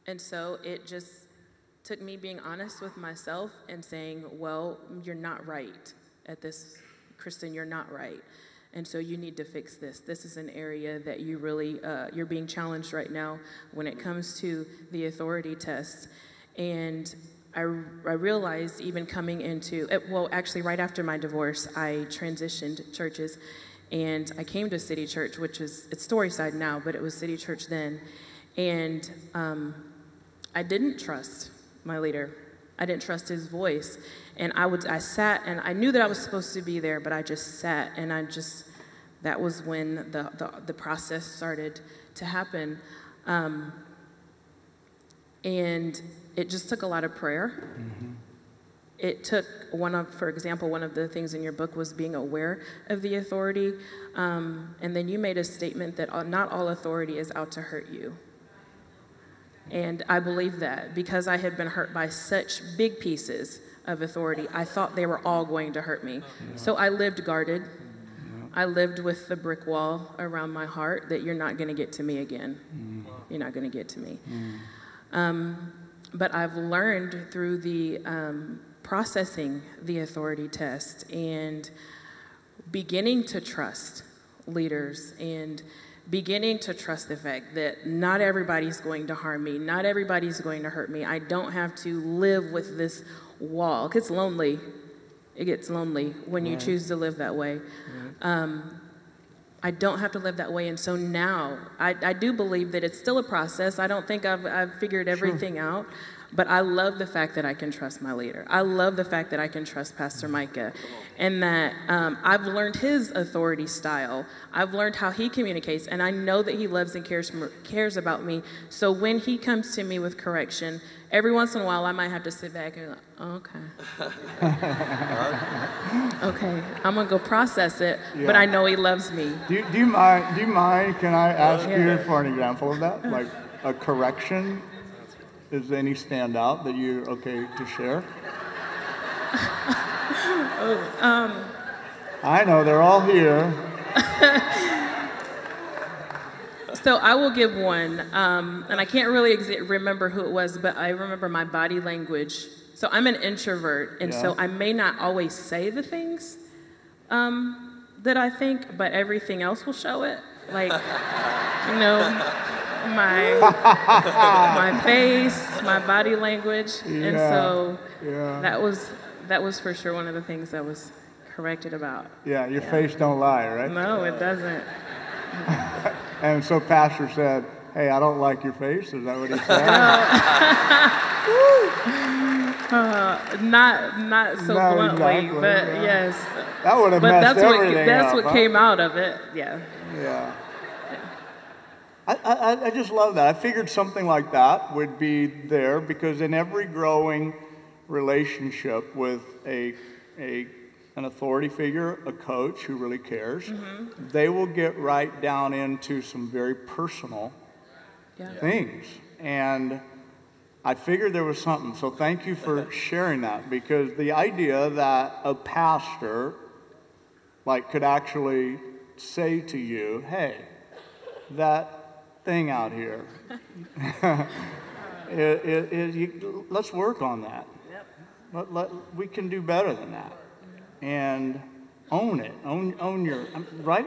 And so it just took me being honest with myself and saying, well, you're not right at this, Kristen, you're not right. And so you need to fix this. This is an area that you really, you're being challenged right now when it comes to the authority test. And I realized even coming into, actually right after my divorce, I transitioned churches, and I came to City Church, it's Storyside now, but it was City Church then. And I didn't trust my leader. I didn't trust his voice. And I sat, and I knew that I was supposed to be there, but I just sat, and that was when the process started to happen. And it just took a lot of prayer. Mm-hmm. It took for example, one of the things in your book was being aware of the authority. And then you made a statement that not all authority is out to hurt you. And I believe that because I had been hurt by such big pieces of authority, I thought they were all going to hurt me. Yeah. So I lived guarded. I lived with the brick wall around my heart that you're not going to get to me again. You're not going to get to me. But I've learned through the processing the authority test and beginning to trust leaders and beginning to trust the fact that not everybody's going to harm me, not everybody's going to hurt me. I don't have to live with this wall. It gets lonely. It gets lonely when you choose to live that way. I don't have to live that way, and so now I do believe that it's still a process. I don't think I've figured everything out, but I love the fact that I can trust my leader. I love the fact that I can trust Pastor Micah, and that I've learned his authority style. I've learned how he communicates, and I know that he loves and cares about me. So when he comes to me with correction, every once in a while I might have to sit back and go, oh, okay. Okay, I'm gonna go process it, but I know he loves me. Do you mind, can I ask you for an example of that? Like a correction? Does any stand out that you're okay to share? I know, they're all here. So I will give one, and I can't really remember who it was, but I remember my body language. So I'm an introvert, and so I may not always say the things that I think, but everything else will show it. Like, you know, my face, my body language, and so that was for sure one of the things I was corrected about. Yeah, your face don't lie, right? No, it doesn't. And so Pastor said, hey, I don't like your face. Is that what he said? Not so bluntly, exactly, but yes. That would have messed everything that's up, what came out of it, yeah. Yeah. I just love that. I figured something like that would be there because in every growing relationship with an authority figure, a coach who really cares, they will get right down into some very personal things. And I figured there was something. So thank you for sharing that, because the idea that a pastor could actually say to you, hey, that thing out here, let's work on that. We can do better than that. And own it, own your, right?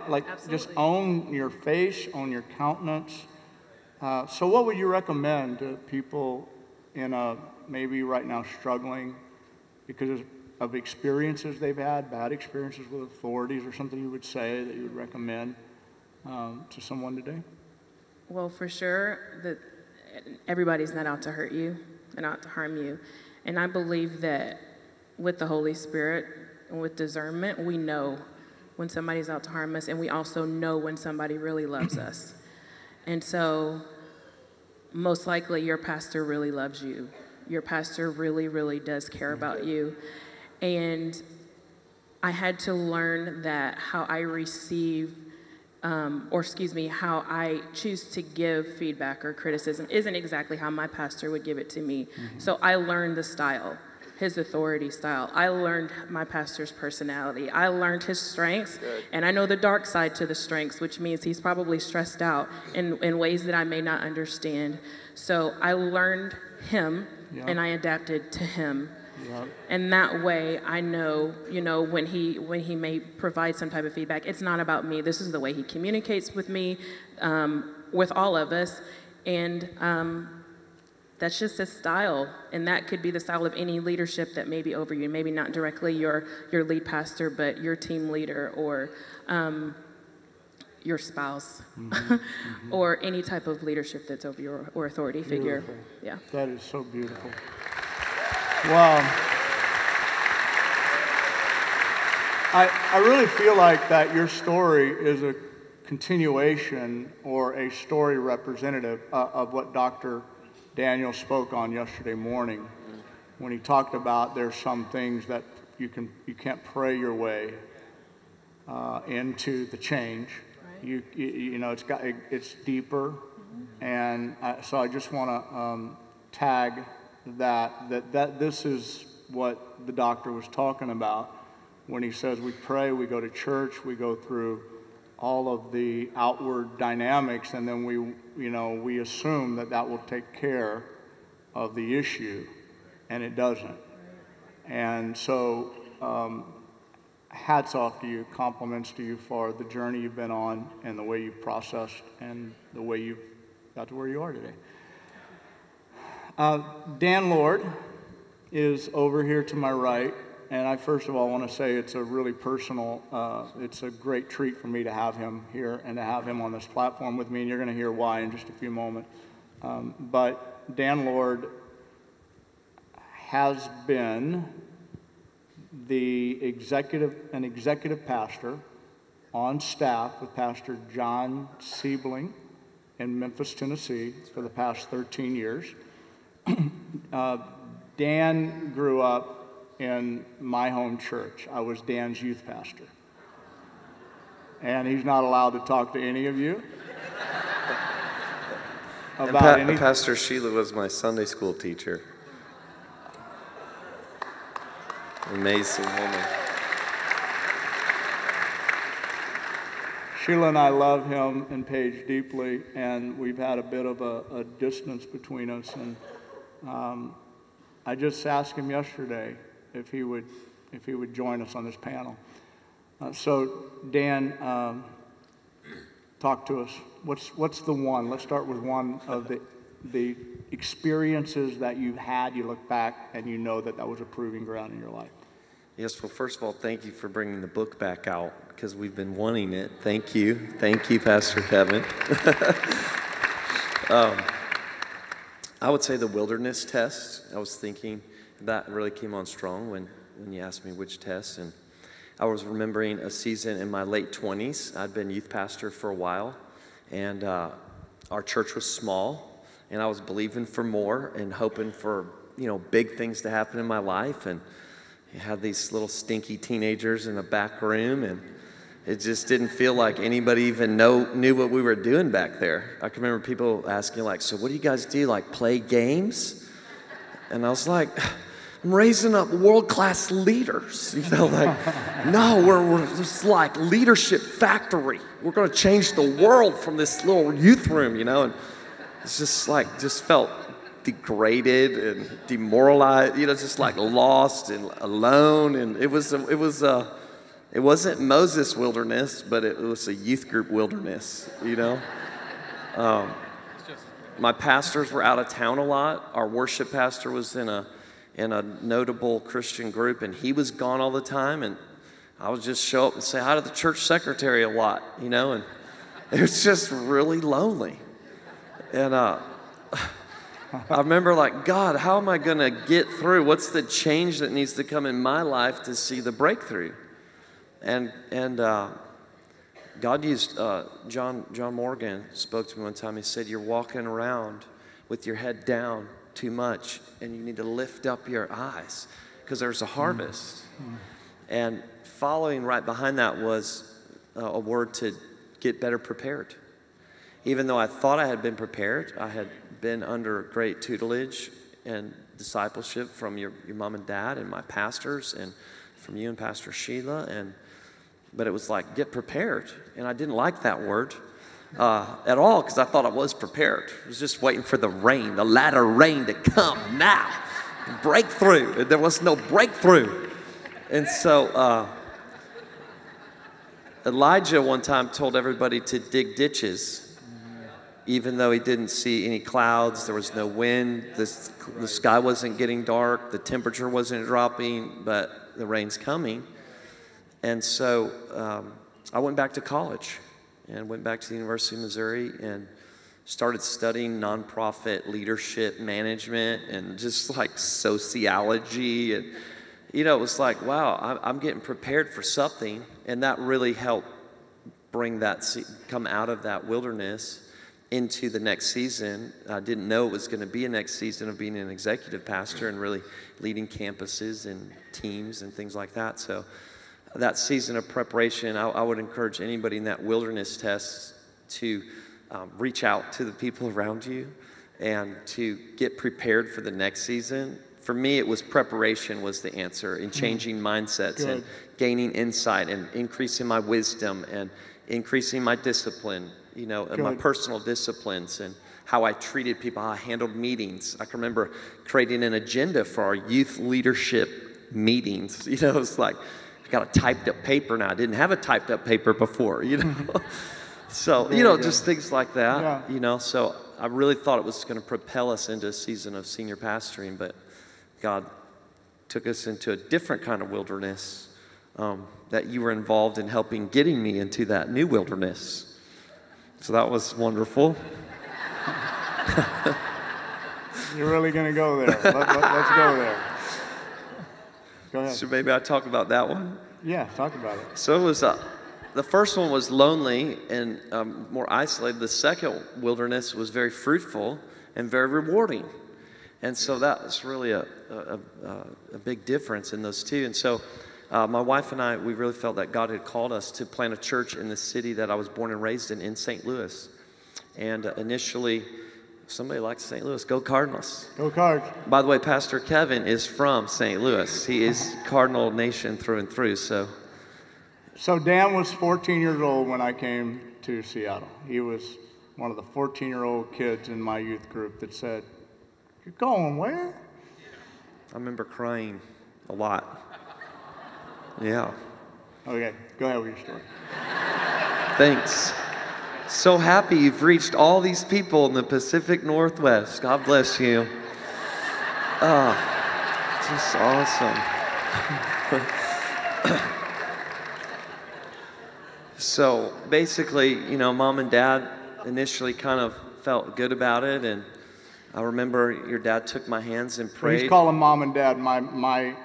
Just own your face, own your countenance. So what would you recommend to people maybe right now struggling because of experiences they've had, bad experiences with authorities, or something you would say that you would recommend to someone today? Well, for sure, that everybody's not out to hurt you and out to harm you. And I believe that with the Holy Spirit and with discernment, we know when somebody's out to harm us, and we also know when somebody really loves us. And so most likely your pastor really loves you. Your pastor really, really does care about you. And I had to learn that how I receive, how I choose to give feedback or criticism isn't exactly how my pastor would give it to me. So I learned the style, his authority style. I learned my pastor's personality. I learned his strengths, and I know the dark side to the strengths, which means he's probably stressed out in ways that I may not understand. So I learned him, and I adapted to him. And that way I know, when he may provide some type of feedback, it's not about me. This is the way he communicates with me, with all of us. And that's just his style. And that could be the style of any leadership that may be over you. Maybe not directly your lead pastor, but your team leader or your spouse or any type of leadership that's over your or authority figure. Beautiful. Yeah. That is so beautiful. Wow. I really feel like that your story is a continuation or a story representative of what Dr. Daniel spoke on yesterday morning when he talked about there's some things that you can't pray your way into the change. Right. It's deeper, and so I just want to tag that this is what the doctor was talking about When he says we pray, we go to church, we go through all of the outward dynamics, and then we assume that that will take care of the issue, and it doesn't. And so, hats off to you, compliments to you for the journey you've been on and the way you've processed and the way you've got to where you are today. Dan Lord is over here to my right, and I first of all want to say it's a really personal, it's a great treat for me to have him here and to have him on this platform with me, and you're going to hear why in just a few moments. But Dan Lord has been an executive pastor on staff with Pastor John Siebling in Memphis, Tennessee for the past 13 years. Dan grew up in my home church. I was Dan's youth pastor. And he's not allowed to talk to any of you about anything. Pastor Sheila was my Sunday school teacher. Amazing woman. Sheila and I love him and Paige deeply, and we've had a bit of a distance between us. And I just asked him yesterday if he would join us on this panel. So Dan, talk to us. What's the one? Let's start with one of the experiences that you've had. You look back and you know that was a proving ground in your life. Yes, well, first of all, thank you for bringing the book back out because we've been wanting it. Thank you, Pastor Kevin. I would say the wilderness test. I was thinking that really came on strong when you asked me which test. And I was remembering a season in my late 20s. I'd been youth pastor for a while, and our church was small, and I was believing for more and hoping for, big things to happen in my life. And you had these little stinky teenagers in a back room, and it just didn't feel like anybody even knew what we were doing back there. I can remember people asking, like, so what do you guys do, like play games? And I was like, I'm raising up world-class leaders. No, we're just like leadership factory. We're going to change the world from this little youth room, and it's just felt degraded and demoralized, just like lost and alone. And it wasn't Moses wilderness, but it was a youth group wilderness, My pastors were out of town a lot. Our worship pastor was in a notable Christian group, and he was gone all the time. And I would just show up and say hi to the church secretary a lot, and it was just really lonely. And I remember like, God, how am I going to get through? What's the change that needs to come in my life to see the breakthrough? And God used, John Morgan spoke to me one time. He said, you're walking around with your head down too much, and you need to lift up your eyes because there's a harvest. And following right behind that was a word to get better prepared. Even though I thought I had been prepared, I had been under great tutelage and discipleship from your mom and dad and my pastors and from you and Pastor Sheila. But it was like, get prepared. And I didn't like that word at all because I thought I was prepared. I was just waiting for the rain, the latter rain to come now. Breakthrough. And there was no breakthrough. And so Elijah one time told everybody to dig ditches. Even though he didn't see any clouds, there was no wind, the sky wasn't getting dark, the temperature wasn't dropping, but the rain's coming. And so I went back to college and went back to the University of Missouri and started studying nonprofit leadership management and just like sociology. And, it was like, wow, I'm getting prepared for something. And that really helped come out of that wilderness into the next season. I didn't know it was going to be a next season of being an executive pastor and really leading campuses and teams and things like that. So that season of preparation, I would encourage anybody in that wilderness test to reach out to the people around you and to get prepared for the next season for me, it was preparation was the answer in changing mindsets and gaining insight and increasing my wisdom and increasing my discipline, you know, and my personal disciplines and how I treated people, how I handled meetings. I can remember creating an agenda for our youth leadership meetings. You know, it's like, I got a typed up paper now. I didn't have a typed up paper before, you know. So, you know, just things like that, you know. So I really thought it was going to propel us into a season of senior pastoring, but God took us into a different kind of wilderness that you were involved in helping getting me into that new wilderness. So that was wonderful. You're really going to go there. Let's go there. Go ahead. So maybe I talk about that one? Yeah, talk about it. So it was, the first one was lonely and more isolated. The second wilderness was very fruitful and very rewarding. And so that was really a big difference in those two. And so my wife and I, we really felt that God had called us to plant a church in the city that I was born and raised in St. Louis. And initially, somebody likes St. Louis. Go Cardinals. Go Cards. By the way, Pastor Kevin is from St. Louis. He is Cardinal Nation through and through. So Dan was 14 years old when I came to Seattle. He was one of the 14-year-old kids in my youth group that said, "You're going where?" I remember crying a lot. Yeah. Okay, go ahead with your story. Thanks. So happy you've reached all these people in the Pacific Northwest. God bless you. Just awesome. So basically, you know, Mom and Dad initially kind of felt good about it, and I remember your dad took my hands and prayed. Please call them Mom and Dad, my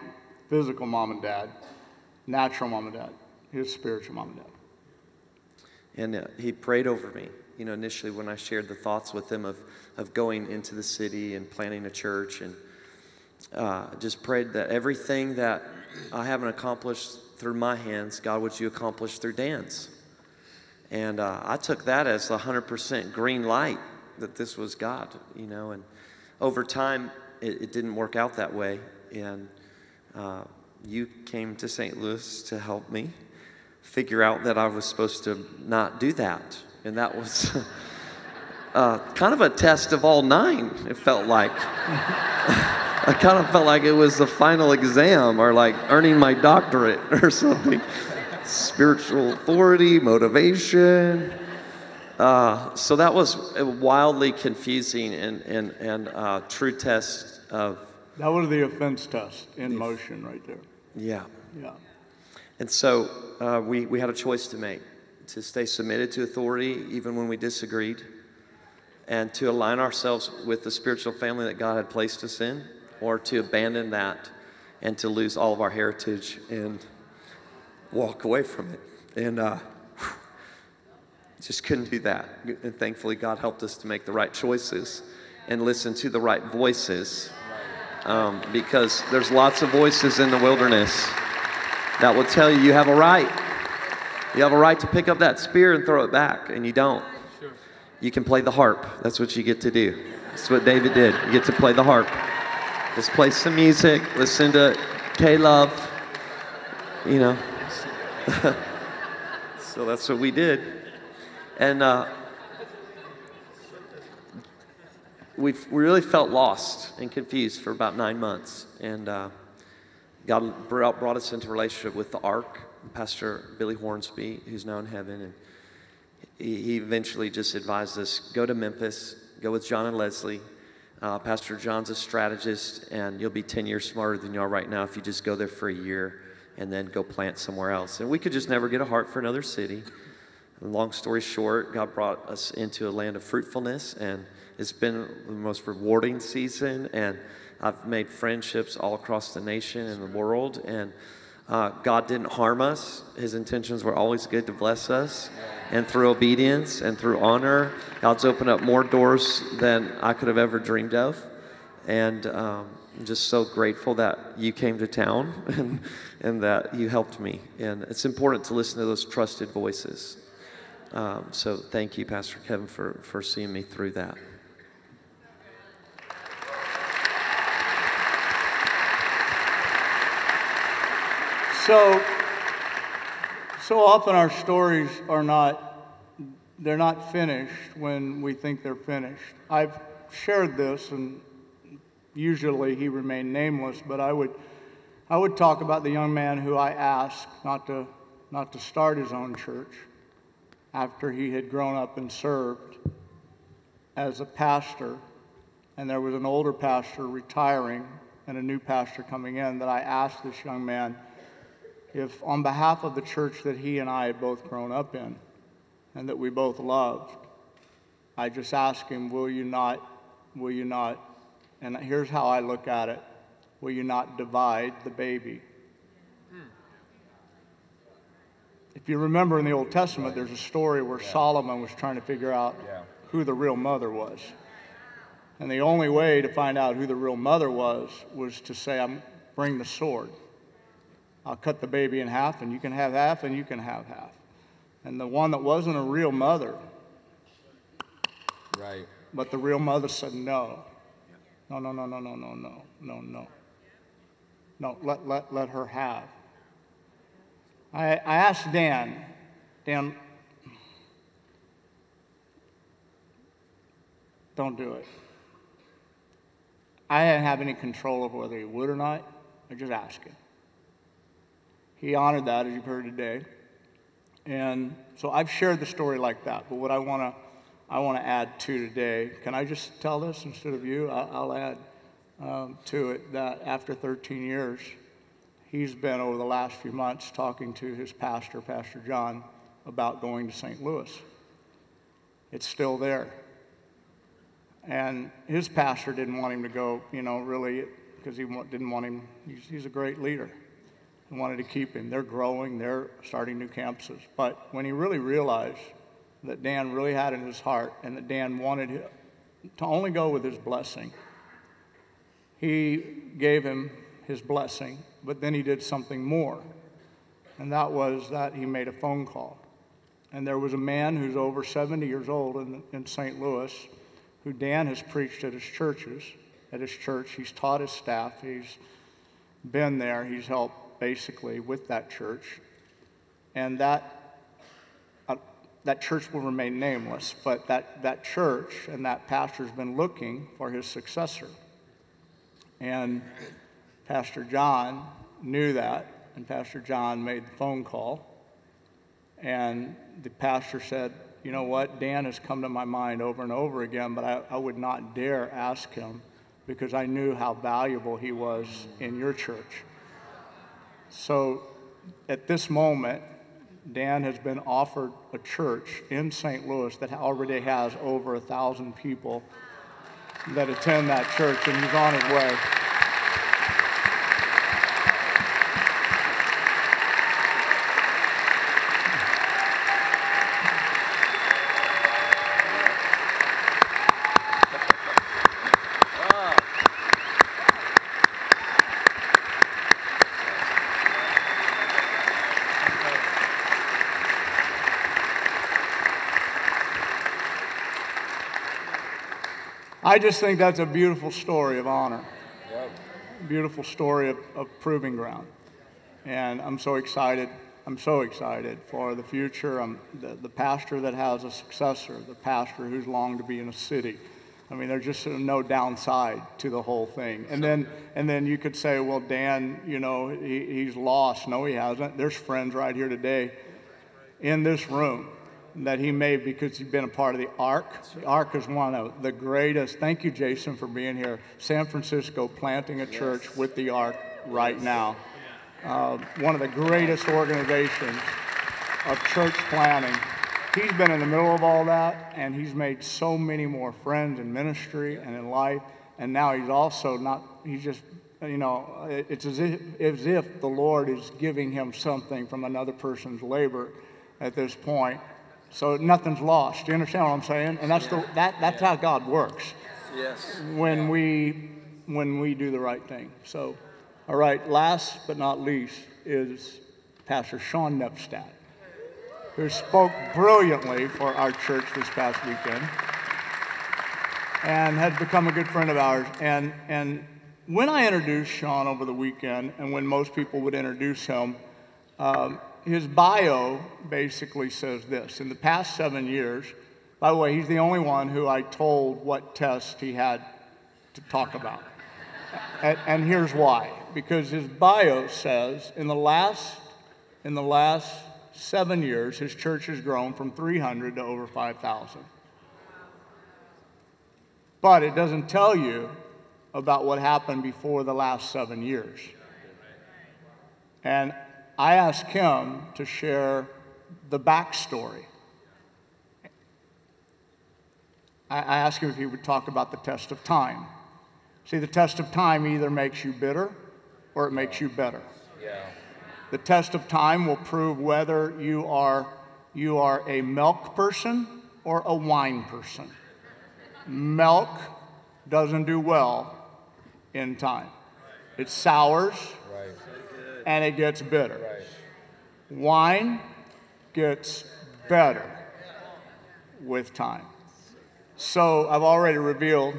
physical mom and dad, natural mom and dad, his spiritual mom and dad. And he prayed over me, you know, initially when I shared the thoughts with him of going into the city and planting a church, and just prayed that everything that I haven't accomplished through my hands, God, would you accomplish through Dan's? And I took that as 100% green light that this was God, you know. And over time, it didn't work out that way. And you came to St. Louis to help me figure out that I was supposed to not do that. And that was kind of a test of all 9, it felt like. I kind of felt like it was the final exam, or like earning my doctorate or something. Spiritual authority, motivation. So that was a wildly confusing and true test of... That was the offense test in motion right there. Yeah. Yeah. And so we had a choice to make, to stay submitted to authority even when we disagreed, and to align ourselves with the spiritual family that God had placed us in, or to abandon that and to lose all of our heritage and walk away from it. And just couldn't do that. And thankfully, God helped us to make the right choices and listen to the right voices, because there's lots of voices in the wilderness that will tell you you have a right. You have a right to pick up that spear and throw it back, and you don't. Sure. You can play the harp. That's what you get to do. That's what David did. You get to play the harp. Just play some music, listen to K-Love, you know. So that's what we did. And we really felt lost and confused for about 9 months. And God brought us into relationship with the Ark, Pastor Billy Hornsby, who's now in heaven. And he eventually just advised us, go to Memphis, go with John and Leslie. Pastor John's a strategist, and you'll be 10 years smarter than you are right now if you just go there for a year and then go plant somewhere else. And we could just never get a heart for another city. And long story short, God brought us into a land of fruitfulness, and it's been the most rewarding season, and I've made friendships all across the nation and the world, and God didn't harm us. His intentions were always good to bless us, and through obedience and through honor, God's opened up more doors than I could have ever dreamed of. And I'm just so grateful that you came to town and that you helped me. And it's important to listen to those trusted voices. So thank you, Pastor Kevin, for seeing me through that. So often our stories are they're not finished when we think they're finished. I've shared this, and usually he remained nameless, but I would talk about the young man who I asked not to start his own church after he had grown up and served as a pastor, and there was an older pastor retiring and a new pastor coming in, that I asked this young man if, on behalf of the church that he and I had both grown up in and that we both loved, I just asked him, will you not, and here's how I look at it, will you not divide the baby? If you remember in the Old Testament, there's a story where Solomon was trying to figure out who the real mother was. And the only way to find out who the real mother was to say, bring the sword. I'll cut the baby in half, and you can have half, and you can have half. And the one that wasn't a real mother, Right. but the real mother said, no. No, no, no, no, no, no, no, no, no. No, let her have. I asked Dan, don't do it. I didn't have any control over whether he would or not. I just asked him. He honored that, as you've heard today. And so I've shared the story like that. But what I want to add to today, can I just tell this instead of you? I'll add to it that after 13 years, he's been over the last few months talking to his pastor, Pastor John, about going to St. Louis. It's still there. And his pastor didn't want him to go, really, because he didn't want him. He's a great leader. He wanted to keep him. They're growing. They're starting new campuses. But when he really realized that Dan really had in his heart and that Dan wanted him to only go with his blessing, he gave him his blessing, but then he did something more. And that was that he made a phone call. And there was a man who's over 70 years old in St. Louis who Dan has preached at his churches. At his church, he's taught his staff. He's been there. He's helped basically with that church. And that church will remain nameless, but that church and that pastor's been looking for his successor. And Pastor John knew that, and Pastor John made the phone call. And the pastor said, you know what, Dan has come to my mind over and over again, but I would not dare ask him because I knew how valuable he was in your church. So at this moment, Dan has been offered a church in St. Louis that already has over 1,000 people that attend that church, and he's on his way. I just think that's a beautiful story of honor. Yep. Beautiful story of proving ground. And I'm so excited. I'm so excited for the future. The pastor that has a successor, the pastor who's longed to be in a city. I mean, there's just no downside to the whole thing. And then you could say, well, Dan, he's lost. No, he hasn't. There's friends right here today in this room that he made because he's been a part of the Ark. The Ark is one of the greatest. Thank you, Jason, for being here. San Francisco planting a church with the Ark right now. One of the greatest organizations of church planting. He's been in the middle of all that, and he's made so many more friends in ministry and in life. And now he's also not, he's just, it's as if the Lord is giving him something from another person's labor at this point. So nothing's lost. Do you understand what I'm saying? And that's how God works. Yes. When we do the right thing. So, all right. Last but not least is Pastor Sean Nepstadt, who spoke brilliantly for our church this past weekend, and has become a good friend of ours. And when I introduced Sean over the weekend, and when most people would introduce him, his bio basically says this. In the past 7 years, by the way, he's the only one who I told what test he had to talk about. And here's why. Because his bio says in the last 7 years, his church has grown from 300 to over 5,000. But it doesn't tell you about what happened before the last 7 years. And I asked him to share the backstory. I asked him if he would talk about the test of time. See, the test of time either makes you bitter or it makes you better. Yeah. The test of time will prove whether you are a milk person or a wine person. Milk doesn't do well in time. It sours and it gets bitter. Wine gets better with time. So I've already revealed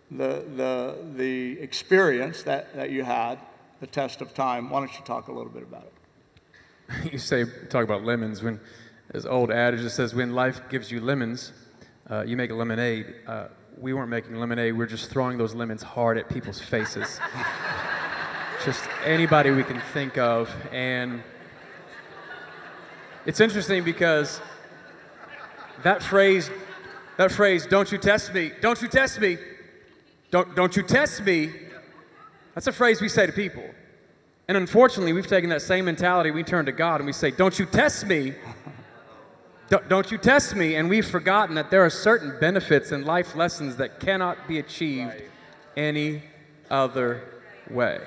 the experience that you had, the test of time. Why don't you talk a little bit about it? You talk about lemons. When there's an old adage that says, when life gives you lemons, you make a lemonade. We weren't making lemonade. We were just throwing those lemons hard at people's faces. Just anybody we can think of. And it's interesting because that phrase, don't you test me, don't you test me, don't you test me, that's a phrase we say to people. And unfortunately, we've taken that same mentality, we turn to God and we say, don't you test me, don't you test me, and we've forgotten that there are certain benefits and life lessons that cannot be achieved any other way.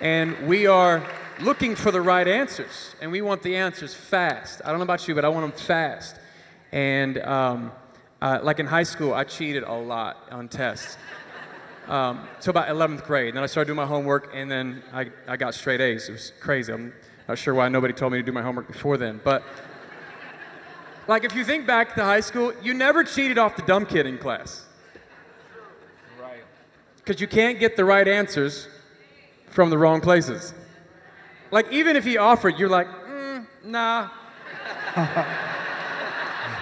And we are looking for the right answers, and we want the answers fast. I don't know about you, but I want them fast. And like in high school, I cheated a lot on tests. So about 11th grade. And then I started doing my homework, and then I got straight A's. It was crazy. I'm not sure why nobody told me to do my homework before then. But like if you think back to high school, you never cheated off the dumb kid in class. Right. Because you can't get the right answers from the wrong places. Like even if he offered, you're like, nah.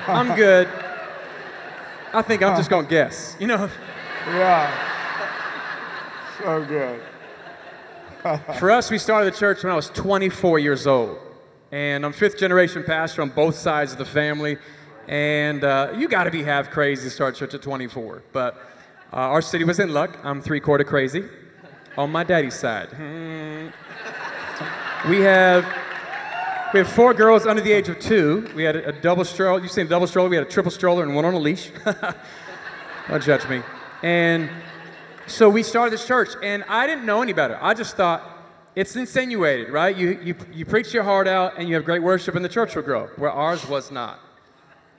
I'm good. I think I'm just gonna guess, you know? Yeah. So good. For us, we started the church when I was 24 years old. And I'm fifth generation pastor on both sides of the family. And you gotta be half crazy to start church at 24. But our city was in luck. I'm 3/4 crazy on my daddy's side. We have 4 girls under the age of 2. We had a double stroller. You've seen a double stroller. We had a triple stroller and one on a leash. Don't judge me. And so we started this church, and I didn't know any better. I just thought, it's insinuated, right? You preach your heart out, and you have great worship, and the church will grow, where ours was not.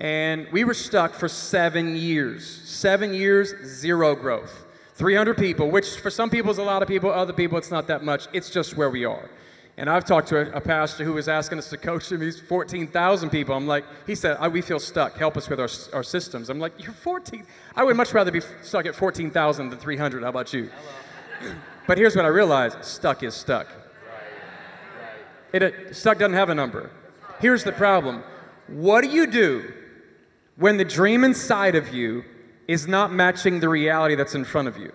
And we were stuck for 7 years. 7 years, 0 growth. 300 people, which for some people is a lot of people, other people it's not that much. It's just where we are. And I've talked to a pastor who was asking us to coach him. He's 14,000 people. I'm like, he said, we feel stuck. Help us with our systems. I'm like, you're 14. I would much rather be stuck at 14,000 than 300. How about you? But here's what I realized. Stuck is stuck. Stuck doesn't have a number. Here's the problem. What do you do when the dream inside of you is not matching the reality that's in front of you?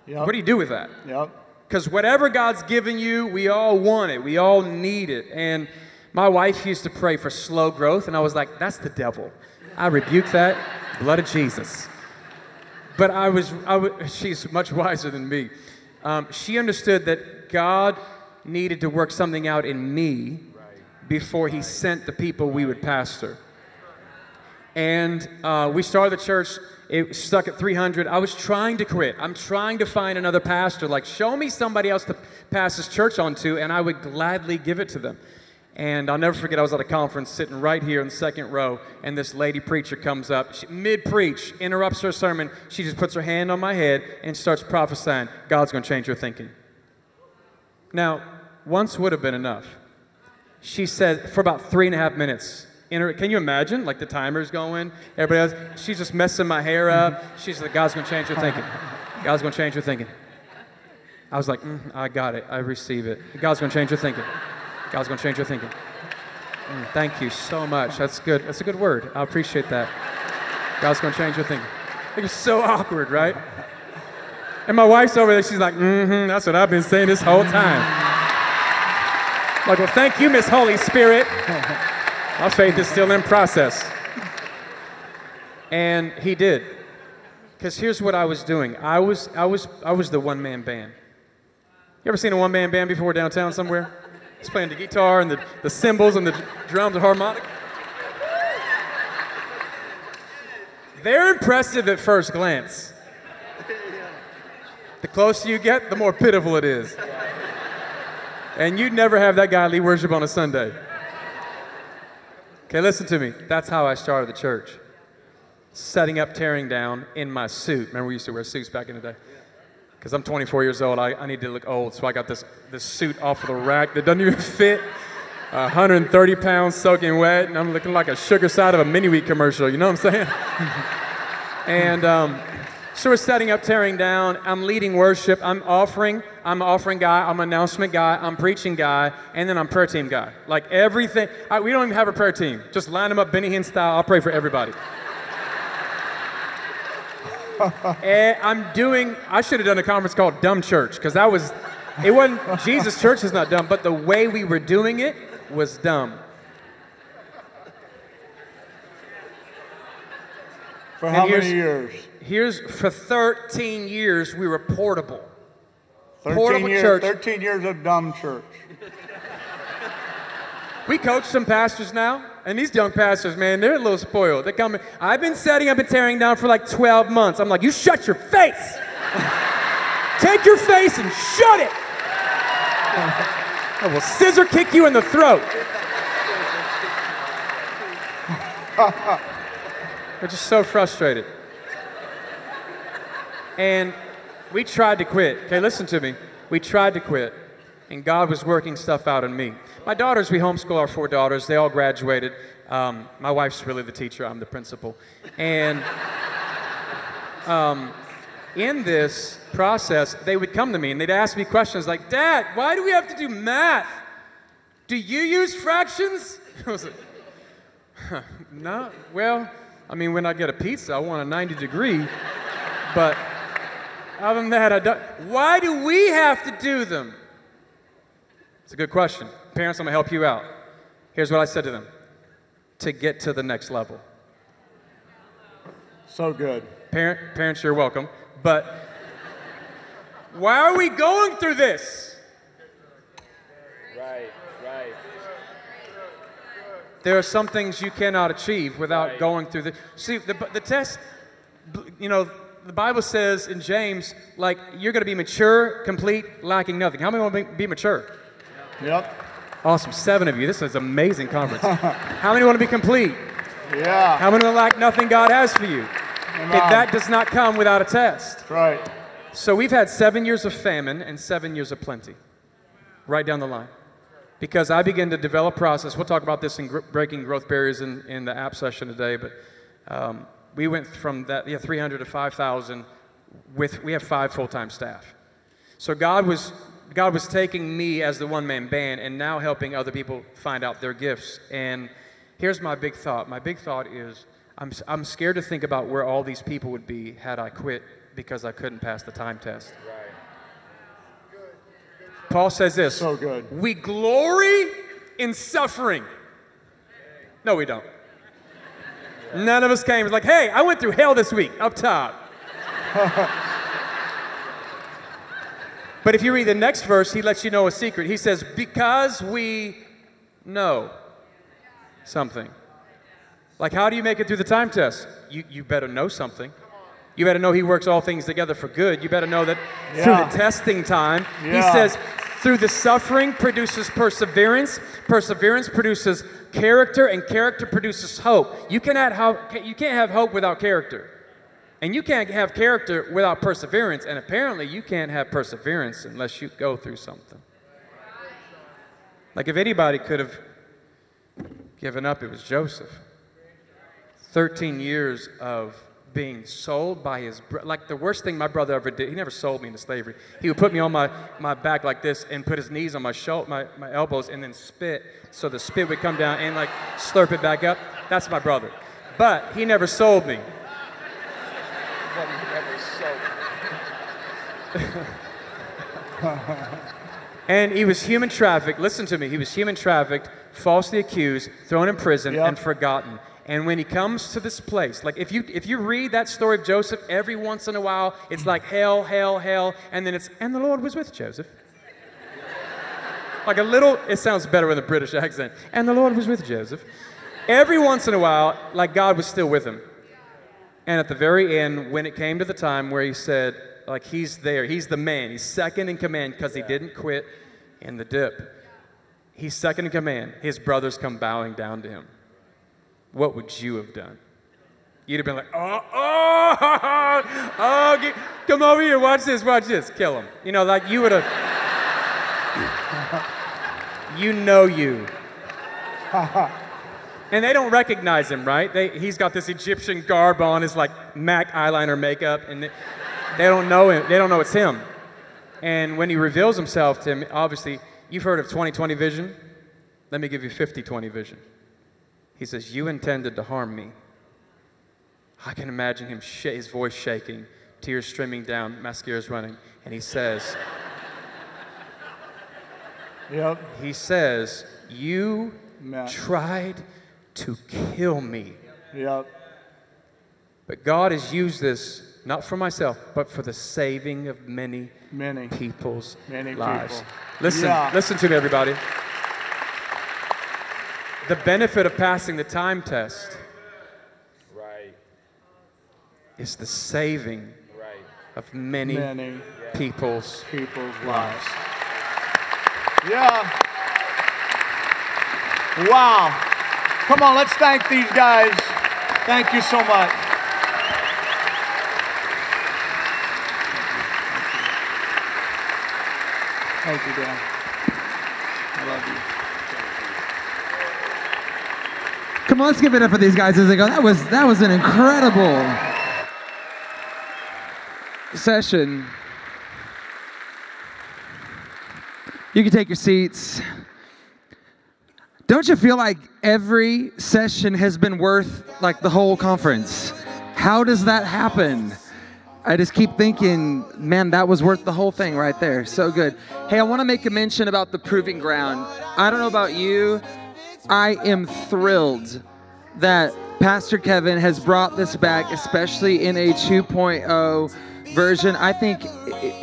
Yep. What do you do with that? Yep. Because whatever God's given you, we all want it. We all need it. And my wife used to pray for slow growth, and I was like, that's the devil. I rebuke that. Blood of Jesus. But she's much wiser than me. She understood that God needed to work something out in me before he sent the people we would pastor. And we started the church. It was stuck at 300. I was trying to quit. I'm trying to find another pastor. Like, show me somebody else to pass this church on to, and I would gladly give it to them. And I'll never forget, I was at a conference sitting right here in the second row, and this lady preacher comes up, mid-preach, interrupts her sermon. She just puts her hand on my head and starts prophesying, God's going to change your thinking. Now, once would have been enough. She said, for about 3.5 minutes, can you imagine? Like the timer's going, everybody else, she's just messing my hair up. She's like, God's going to change your thinking. God's going to change your thinking. I was like, I got it. I receive it. God's going to change your thinking. God's going to change your thinking. Thank you so much. That's good. That's a good word. I appreciate that. God's going to change your thinking. It was so awkward, right? And my wife's over there. She's like, that's what I've been saying this whole time. Like, well, thank you, Miss Holy Spirit. My faith is still in process. And he did. Because here's what I was doing. I was the one-man band. You ever seen a one-man band before downtown somewhere? He's playing the guitar and the cymbals and the drums and harmonica. They're impressive at first glance. The closer you get, the more pitiful it is. And you'd never have that guy lead worship on a Sunday. Okay, listen to me. That's how I started the church. Setting up, tearing down in my suit. Remember we used to wear suits back in the day? Because I'm 24 years old, I need to look old, so I got this suit off of the rack that doesn't even fit. 130 pounds soaking wet, and I'm looking like a sugar side of a mini-wheat commercial, you know what I'm saying? And so we're setting up, tearing down. I'm leading worship. I'm offering guy. I'm announcement guy. I'm preaching guy. And then I'm prayer team guy. Like everything. We don't even have a prayer team. Just line them up Benny Hinn style. I'll pray for everybody. And I should have done a conference called Dumb Church, because it wasn't, Jesus Church is not dumb, but the way we were doing it was dumb. For how many years? For 13 years, we were portable. 13 years of dumb church. We coach some pastors now, and these young pastors, man, they're a little spoiled. They come in, I've been setting up and tearing down for like 12 months. I'm like, you shut your face. Take your face and shut it. I will scissor kick you in the throat. They're just so frustrated. And we tried to quit. Okay, listen to me. We tried to quit, and God was working stuff out in me. My daughters, we homeschool our 4 daughters. They all graduated. My wife's really the teacher. I'm the principal. And in this process, they would come to me, and they'd ask me questions like, Dad, why do we have to do math? Do you use fractions? I was like, no. Well, I mean, when I get a pizza, I want a 90 degree. But other than that, I don't. Why do we have to do them? It's a good question. Parents, I'm going to help you out. Here's what I said to them. To get to the next level. So good. Parents, you're welcome. But why are we going through this? Right. There are some things you cannot achieve without going through this. See, the test, you know, the Bible says in James, like, you're going to be mature, complete, lacking nothing. How many want to be mature? Yep. Awesome. 7 of you. This is an amazing conference. How many want to be complete? Yeah. How many want to lack nothing God has for you? Amen. That does not come without a test. That's right. So we've had 7 years of famine and 7 years of plenty. Right down the line. Because I began to develop process. We'll talk about this in breaking growth barriers in the app session today. But we went from that 300 to 5,000. We have 5 full-time staff. So God was taking me as the one-man band and now helping other people find out their gifts. And here's my big thought. My big thought is I'm scared to think about where all these people would be had I quit because I couldn't pass the time test. Paul says this. So good. We glory in suffering. No, we don't. None of us came. It's like, hey, I went through hell this week, up top. But if you read the next verse, he lets you know a secret. He says, because we know something. Like, how do you make it through the time test? You better know something. You better know he works all things together for good. You better know that through the testing time, he says, through the suffering produces perseverance. Perseverance produces character, and character produces hope. You can't have hope without character. And you can't have character without perseverance. And apparently you can't have perseverance unless you go through something. Like if anybody could have given up, it was Joseph. 13 years of being sold by his like the worst thing my brother ever did. He never sold me into slavery. He would put me on my back like this and put his knees on my my elbows and then spit, so the spit would come down and like slurp it back up. That's my brother. But he never sold me. But he never sold me. And he was human trafficked. Listen to me. He was human trafficked, falsely accused, thrown in prison, and forgotten. And when he comes to this place, like if you read that story of Joseph, every once in a while, it's like hell, hell, hell, and then it's, and the Lord was with Joseph. Like a little, it sounds better with a British accent. And the Lord was with Joseph. Every once in a while, like God was still with him. And at the very end, when it came to the time where he said, like he's there, he's the man, he's second in command because he didn't quit in the dip. He's second in command. His brothers come bowing down to him. What would you have done? You'd have been like, come over here, watch this, kill him. You know, like you would have, you know you. And they don't recognize him, right? He's got this Egyptian garb on, his like MAC eyeliner makeup, and they don't know him. They don't know it's him. And when he reveals himself to him, obviously, you've heard of 20/20 vision. Let me give you 50/20 vision. He says, you intended to harm me. I can imagine him, his voice shaking, tears streaming down, mascara's running, and he says, he says, you tried to kill me. But God has used this, not for myself, but for the saving of many people's lives. Listen to me, everybody. The benefit of passing the time test is the saving of many people's lives. Yeah. Wow. Come on, let's thank these guys. Thank you so much. Thank you, Dan. I love you. Come on, let's give it up for these guys as they go. That was an incredible session. You can take your seats. Don't you feel like every session has been worth like the whole conference? How does that happen? I just keep thinking, man, that was worth the whole thing right there. So good. Hey, I want to make a mention about the Proving Ground. I don't know about you. I am thrilled that Pastor Kevin has brought this back, especially in a 2.0 version. I think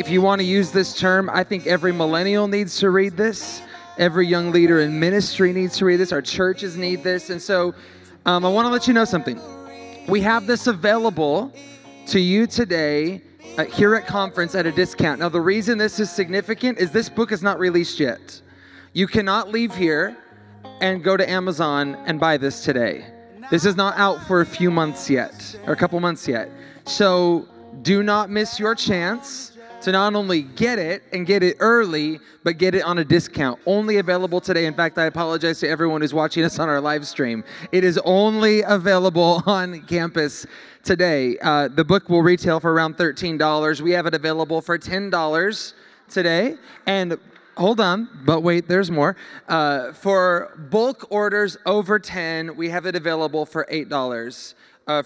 if you want to use this term, I think every millennial needs to read this. Every young leader in ministry needs to read this. Our churches need this. And so I want to let you know something. We have this available to you today here at conference at a discount. Now, the reason this is significant is this book is not released yet. You cannot leave here and go to Amazon and buy this today. This is not out for a few months yet, or a couple months yet. So do not miss your chance to not only get it and get it early, but get it on a discount. Only available today. In fact, I apologize to everyone who's watching us on our live stream. It is only available on campus today. The book will retail for around $13. We have it available for $10 today. And hold on, but wait, there's more. For bulk orders over 10, we have it available for $8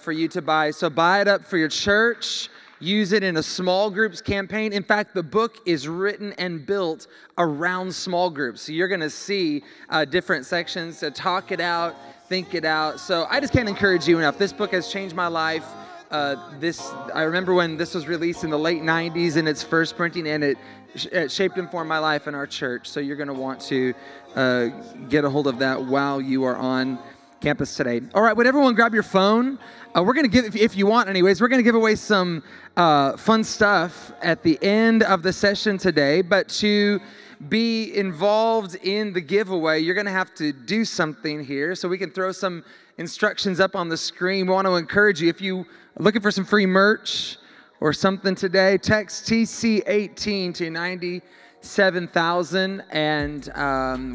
for you to buy. So buy it up for your church. Use it in a small groups campaign. In fact, the book is written and built around small groups. So you're going to see different sections to talk it out, think it out. So I just can't encourage you enough. This book has changed my life. I remember when this was released in the late 90s in its first printing, and it shaped and formed my life in our church. So you're going to want to get a hold of that while you are on campus today. All right, would everyone grab your phone? We're going to give, if you want anyways, we're going to give away some fun stuff at the end of the session today. But to be involved in the giveaway, you're going to have to do something here. So we can throw some instructions up on the screen. We want to encourage you, if you are looking for some free merch or something today, text TC18 to 97,000, and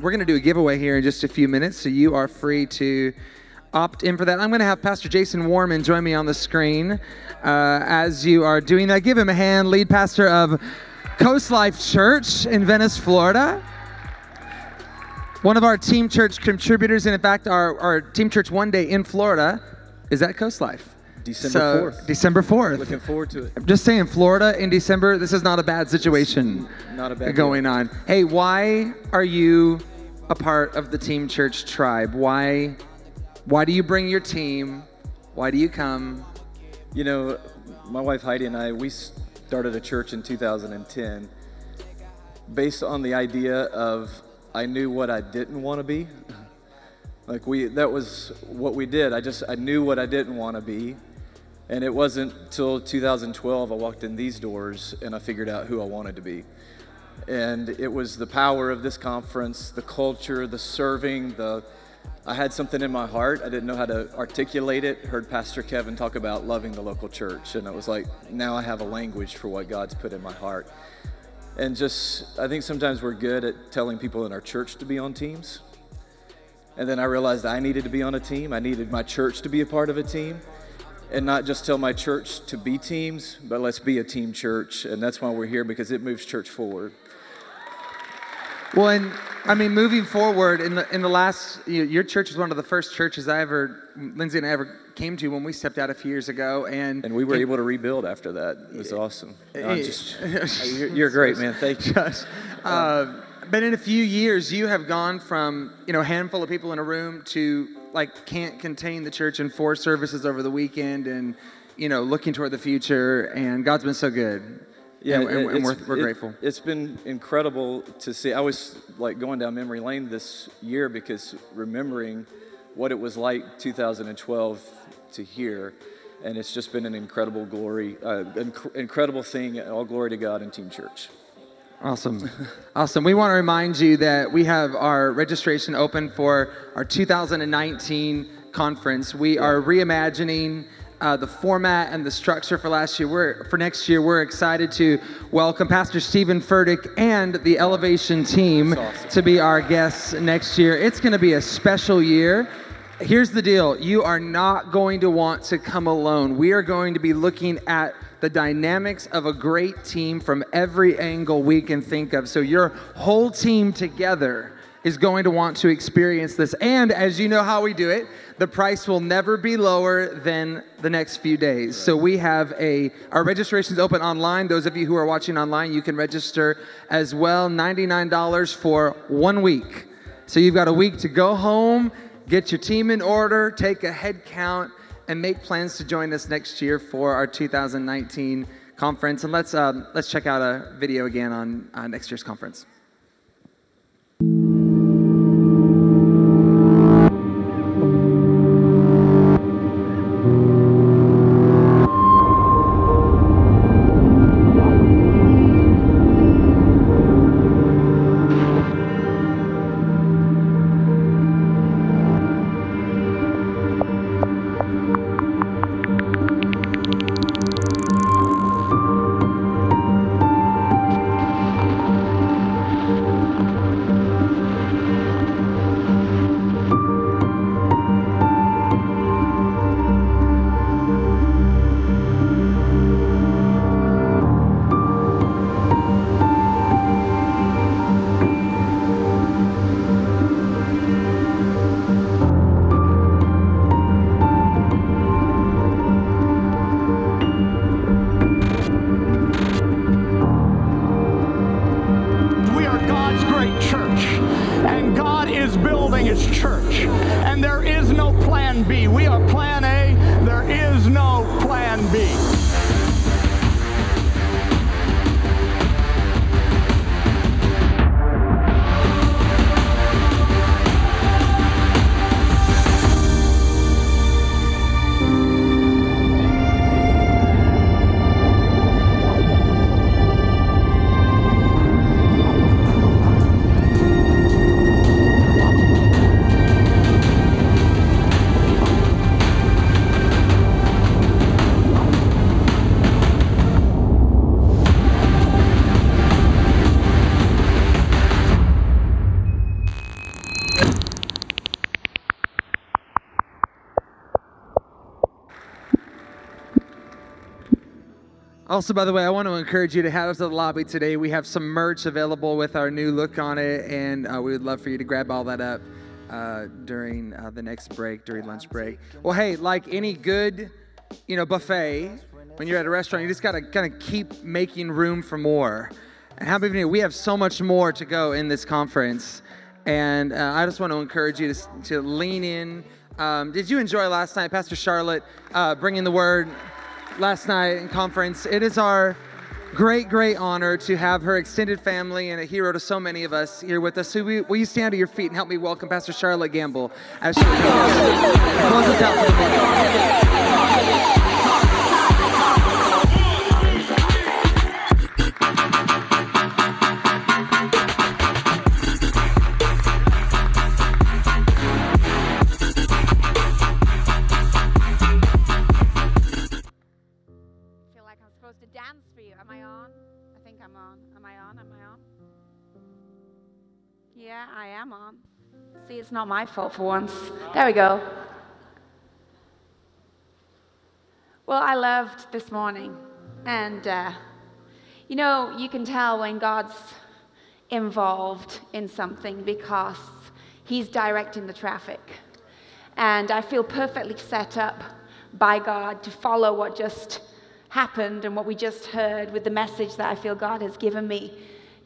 we're going to do a giveaway here in just a few minutes, so you are free to opt in for that. I'm going to have Pastor Jason Warman join me on the screen as you are doing that. Give him a hand, lead pastor of Coast Life Church in Venice, Florida. One of our Team Church contributors, and in fact, our Team Church one day in Florida is at Coast Life. December 4th. December 4th. Looking forward to it. I'm just saying, Florida in December, this is not a bad situation Not a bad going on. Hey, why are you a part of the Team Church tribe? Why do you bring your team? Why do you come? You know, my wife Heidi and I, we started a church in 2010 based on the idea of I knew what I didn't want to be. Like that was what we did. I knew what I didn't want to be. And it wasn't till 2012 I walked in these doors and I figured out who I wanted to be. And it was the power of this conference, the culture, the serving, I had something in my heart. I didn't know how to articulate it. Heard Pastor Kevin talk about loving the local church. And it was like, now I have a language for what God's put in my heart. And I think sometimes we're good at telling people in our church to be on teams. And then I realized I needed to be on a team. I needed my church to be a part of a team. And not just tell my church to be teams, but let's be a team church. And that's why we're here, because it moves church forward. Well, and I mean, moving forward, in the last, your church was one of the first churches Lindsay and I ever came to when we stepped out a few years ago. And we were able to rebuild after that. It was awesome. You're great, man. Thank you. But in a few years, you have gone from, a handful of people in a room to can't contain the church in 4 services over the weekend and, looking toward the future. And God's been so good. Yeah, and we're grateful. It's been incredible to see. I was going down memory lane this year because remembering what it was like 2012 to here, and it's just been an incredible incredible thing. All glory to God and Team Church. Awesome. Awesome. We want to remind you that we have our registration open for our 2019 conference. We are reimagining the format and the structure for next year. We're excited to welcome Pastor Stephen Furtick and the Elevation team to be our guests next year. It's going to be a special year. Here's the deal. You are not going to want to come alone. We are going to be looking at the dynamics of a great team from every angle we can think of. So your whole team together is going to want to experience this. And as you know how we do it, the price will never be lower than the next few days. Right. So we have our registration's open online. Those of you who are watching online, you can register as well. $99 for 1 week. So you've got a week to go home, get your team in order, take a head count, and make plans to join us next year for our 2019 conference. And let's check out a video again on next year's conference. Also, by the way, I want to encourage you to head up to the lobby today. We have some merch available with our new look on it, and we would love for you to grab all that up during the next break, during lunch break. Well, hey, like any good, buffet, when you're at a restaurant, you just got to kind of keep making room for more. And how many of you, we have so much more to go in this conference, and I just want to encourage you to lean in. Did you enjoy last night, Pastor Charlotte, bringing the word last night in conference? It is our great, great honor to have her extended family and a hero to so many of us here with us. So will you stand to your feet and help me welcome Pastor Charlotte Gambill as she close us out for the morning. To dance for you. Am I on? I think I'm on. Am I on? Am I on? Yeah, I am on. See, it's not my fault for once. There we go. Well, I loved this morning. And, you can tell when God's involved in something because he's directing the traffic. And I feel perfectly set up by God to follow what just happened and what we just heard with the message that I feel God has given me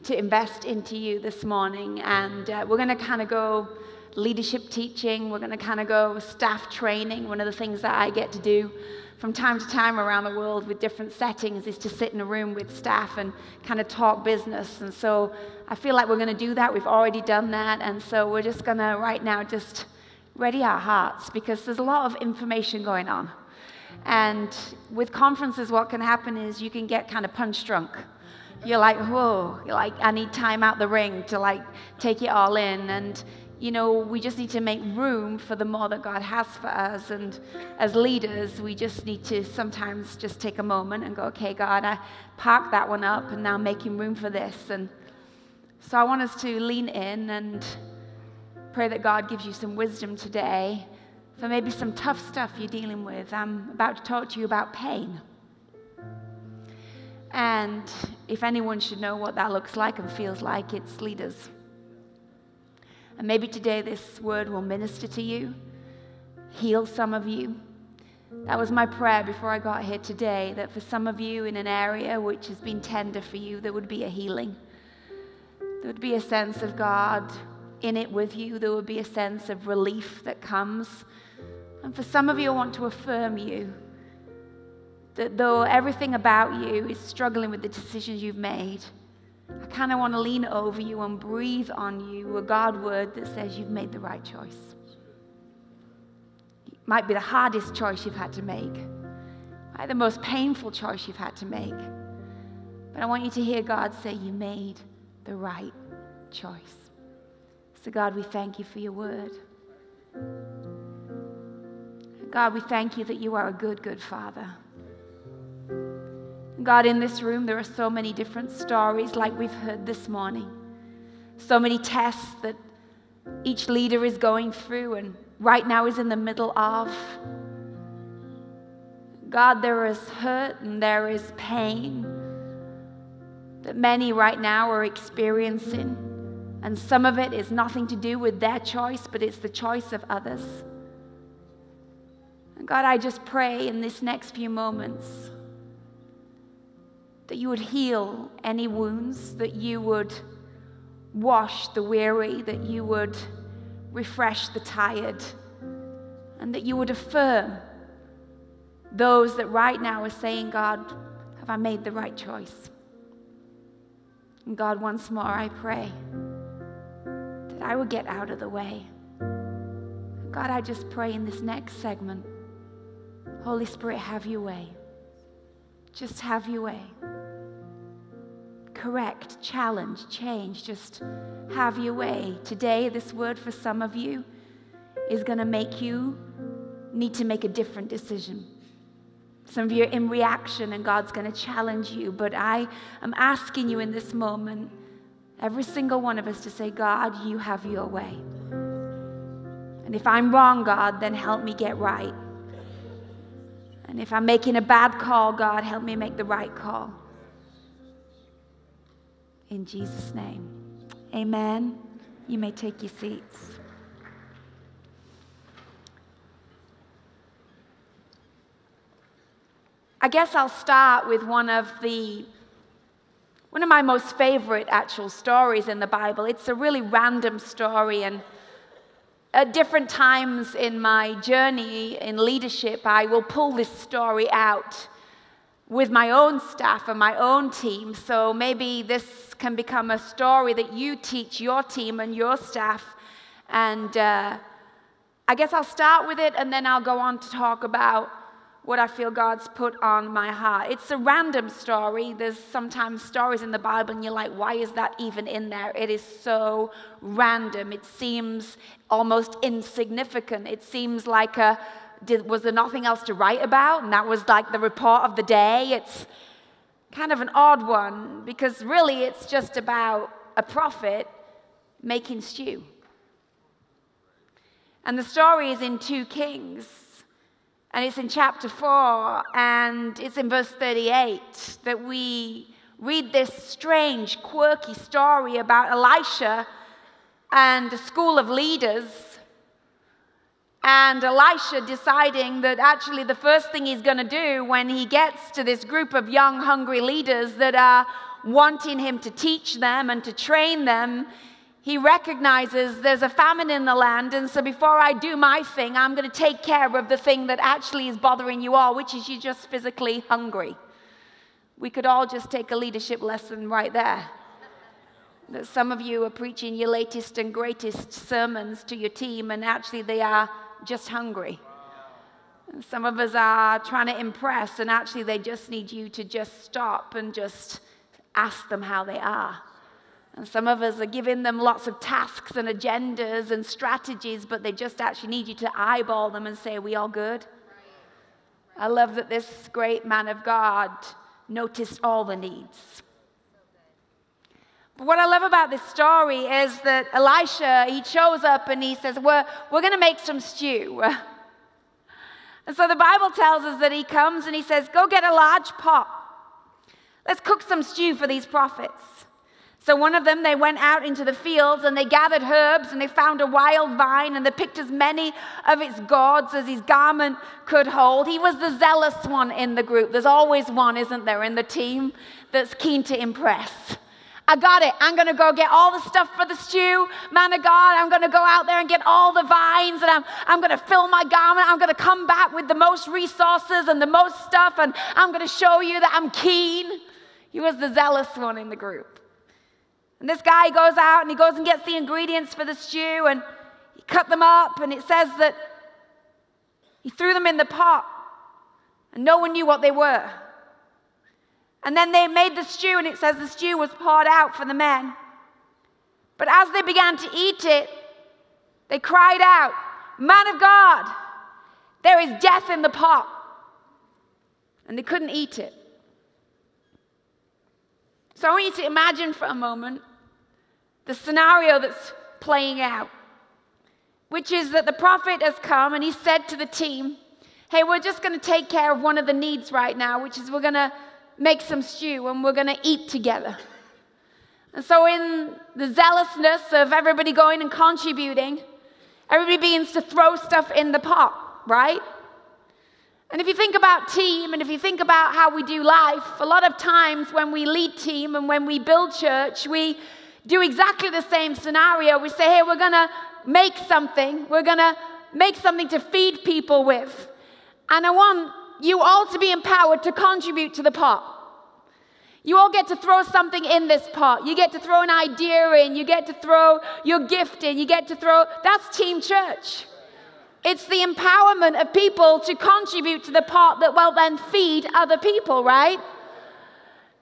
to invest into you this morning. And we're going to kind of go leadership teaching. We're going to kind of go staff training. One of the things that I get to do from time to time around the world with different settings is to sit in a room with staff and kind of talk business. And so I feel like we're going to do that. We've already done that. And so we're just going to right now just ready our hearts because there's a lot of information going on. And with conferences, what can happen is you can get kind of punch drunk. You're like, whoa, you're like, I need time out the ring to take it all in. And, we just need to make room for the more that God has for us. And as leaders, we just need to sometimes just take a moment and go, okay, God, I parked that one up and now making room for this. And so I want us to lean in and pray that God gives you some wisdom today for maybe some tough stuff you're dealing with. I'm about to talk to you about pain. And if anyone should know what that looks like and feels like, it's leaders. And maybe today this word will minister to you, heal some of you. That was my prayer before I got here today, that for some of you in an area which has been tender for you, there would be a healing. There would be a sense of God in it with you. There would be a sense of relief that comes. And for some of you, I want to affirm you that though everything about you is struggling with the decisions you've made, I kind of want to lean over you and breathe on you a God word that says you've made the right choice. It might be the hardest choice you've had to make, the most painful choice you've had to make. But I want you to hear God say you made the right choice. So God, we thank you for your word. God, we thank you that you are a good, good Father. God, in this room, there are so many different stories like we've heard this morning. So many tests that each leader is going through and right now is in the middle of. God, there is hurt and there is pain that many right now are experiencing. And some of it is nothing to do with their choice, but it's the choice of others. And God, I just pray in this next few moments that you would heal any wounds, that you would wash the weary, that you would refresh the tired, and that you would affirm those that right now are saying, God, have I made the right choice? And God, once more I pray that I would get out of the way. God, I just pray in this next segment, Holy Spirit, have your way. Just have your way. Correct, challenge, change, just have your way. Today, this word for some of you is going to make you need to make a different decision. Some of you are in reaction and God's going to challenge you, but I am asking you in this moment, every single one of us, to say, God, you have your way. And if I'm wrong, God, then help me get right. And if I'm making a bad call, God, help me make the right call. In Jesus' name, amen. You may take your seats. I guess I'll start with one of my most favorite actual stories in the Bible. It's a really random story, and at different times in my journey in leadership, I will pull this story out with my own staff and my own team. So maybe this can become a story that you teach your team and your staff. And I guess I'll start with it, and then I'll go on to talk about what I feel God's put on my heart. It's a random story. There's sometimes stories in the Bible and you're like, why is that even in there? It is so random. It seems almost insignificant. It seems like was there nothing else to write about? And that was like the report of the day. It's kind of an odd one because really it's just about a prophet making stew. And the story is in 2 Kings. And it's in chapter 4, and it's in verse 38 that we read this strange, quirky story about Elisha and a school of leaders. And Elisha deciding that actually the first thing he's going to do when he gets to this group of young, hungry leaders that are wanting him to teach them and to train them, he recognizes there's a famine in the land, and so before I do my thing, I'm going to take care of the thing that actually is bothering you all, which is you're just physically hungry. We could all just take a leadership lesson right there. That some of you are preaching your latest and greatest sermons to your team, and actually they are just hungry. And some of us are trying to impress, and actually they just need you to just stop and just ask them how they are. And some of us are giving them lots of tasks and agendas and strategies, but they just actually need you to eyeball them and say, are we all good? I love that this great man of God noticed all the needs. But what I love about this story is that Elisha, he shows up and he says, we're going to make some stew. And so the Bible tells us that he comes and he says, go get a large pot. Let's cook some stew for these prophets. So one of them, they went out into the fields and they gathered herbs and they found a wild vine and they picked as many of its gourds as his garment could hold. He was the zealous one in the group. There's always one, isn't there, in the team that's keen to impress. I got it. I'm going to go get all the stuff for the stew. Man of God, I'm going to go out there and get all the vines, and I'm going to fill my garment. I'm going to come back with the most resources and the most stuff, and I'm going to show you that I'm keen. He was the zealous one in the group. And this guy goes out and he goes and gets the ingredients for the stew, and he cut them up, and it says that he threw them in the pot and no one knew what they were. And then they made the stew, and it says the stew was poured out for the men. But as they began to eat it, they cried out, "Man of God, there is death in the pot." And they couldn't eat it. So I want you to imagine for a moment the scenario that's playing out, which is that the prophet has come and he said to the team, hey, we're just going to take care of one of the needs right now, which is we're going to make some stew and we're going to eat together. And so in the zealousness of everybody going and contributing, everybody begins to throw stuff in the pot, right? And if you think about team and if you think about how we do life, a lot of times when we lead team and when we build church, we do exactly the same scenario. We say, hey, we're going to make something. We're going to make something to feed people with. And I want you all to be empowered to contribute to the pot. You all get to throw something in this pot. You get to throw an idea in. You get to throw your gift in. You get to throw, that's team church. It's the empowerment of people to contribute to the pot that will then feed other people, right?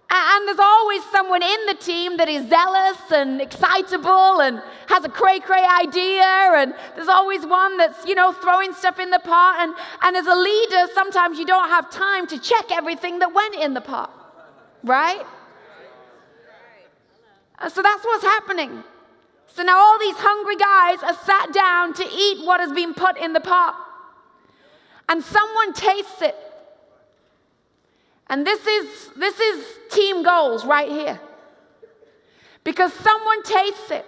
And there's always someone in the team that is zealous and excitable and has a cray-cray idea, and there's always one that's, throwing stuff in the pot. And as a leader, sometimes you don't have time to check everything that went in the pot, right? So that's what's happening. So now all these hungry guys are sat down to eat what has been put in the pot. And someone tastes it. And this is team goals right here. Because someone tastes it.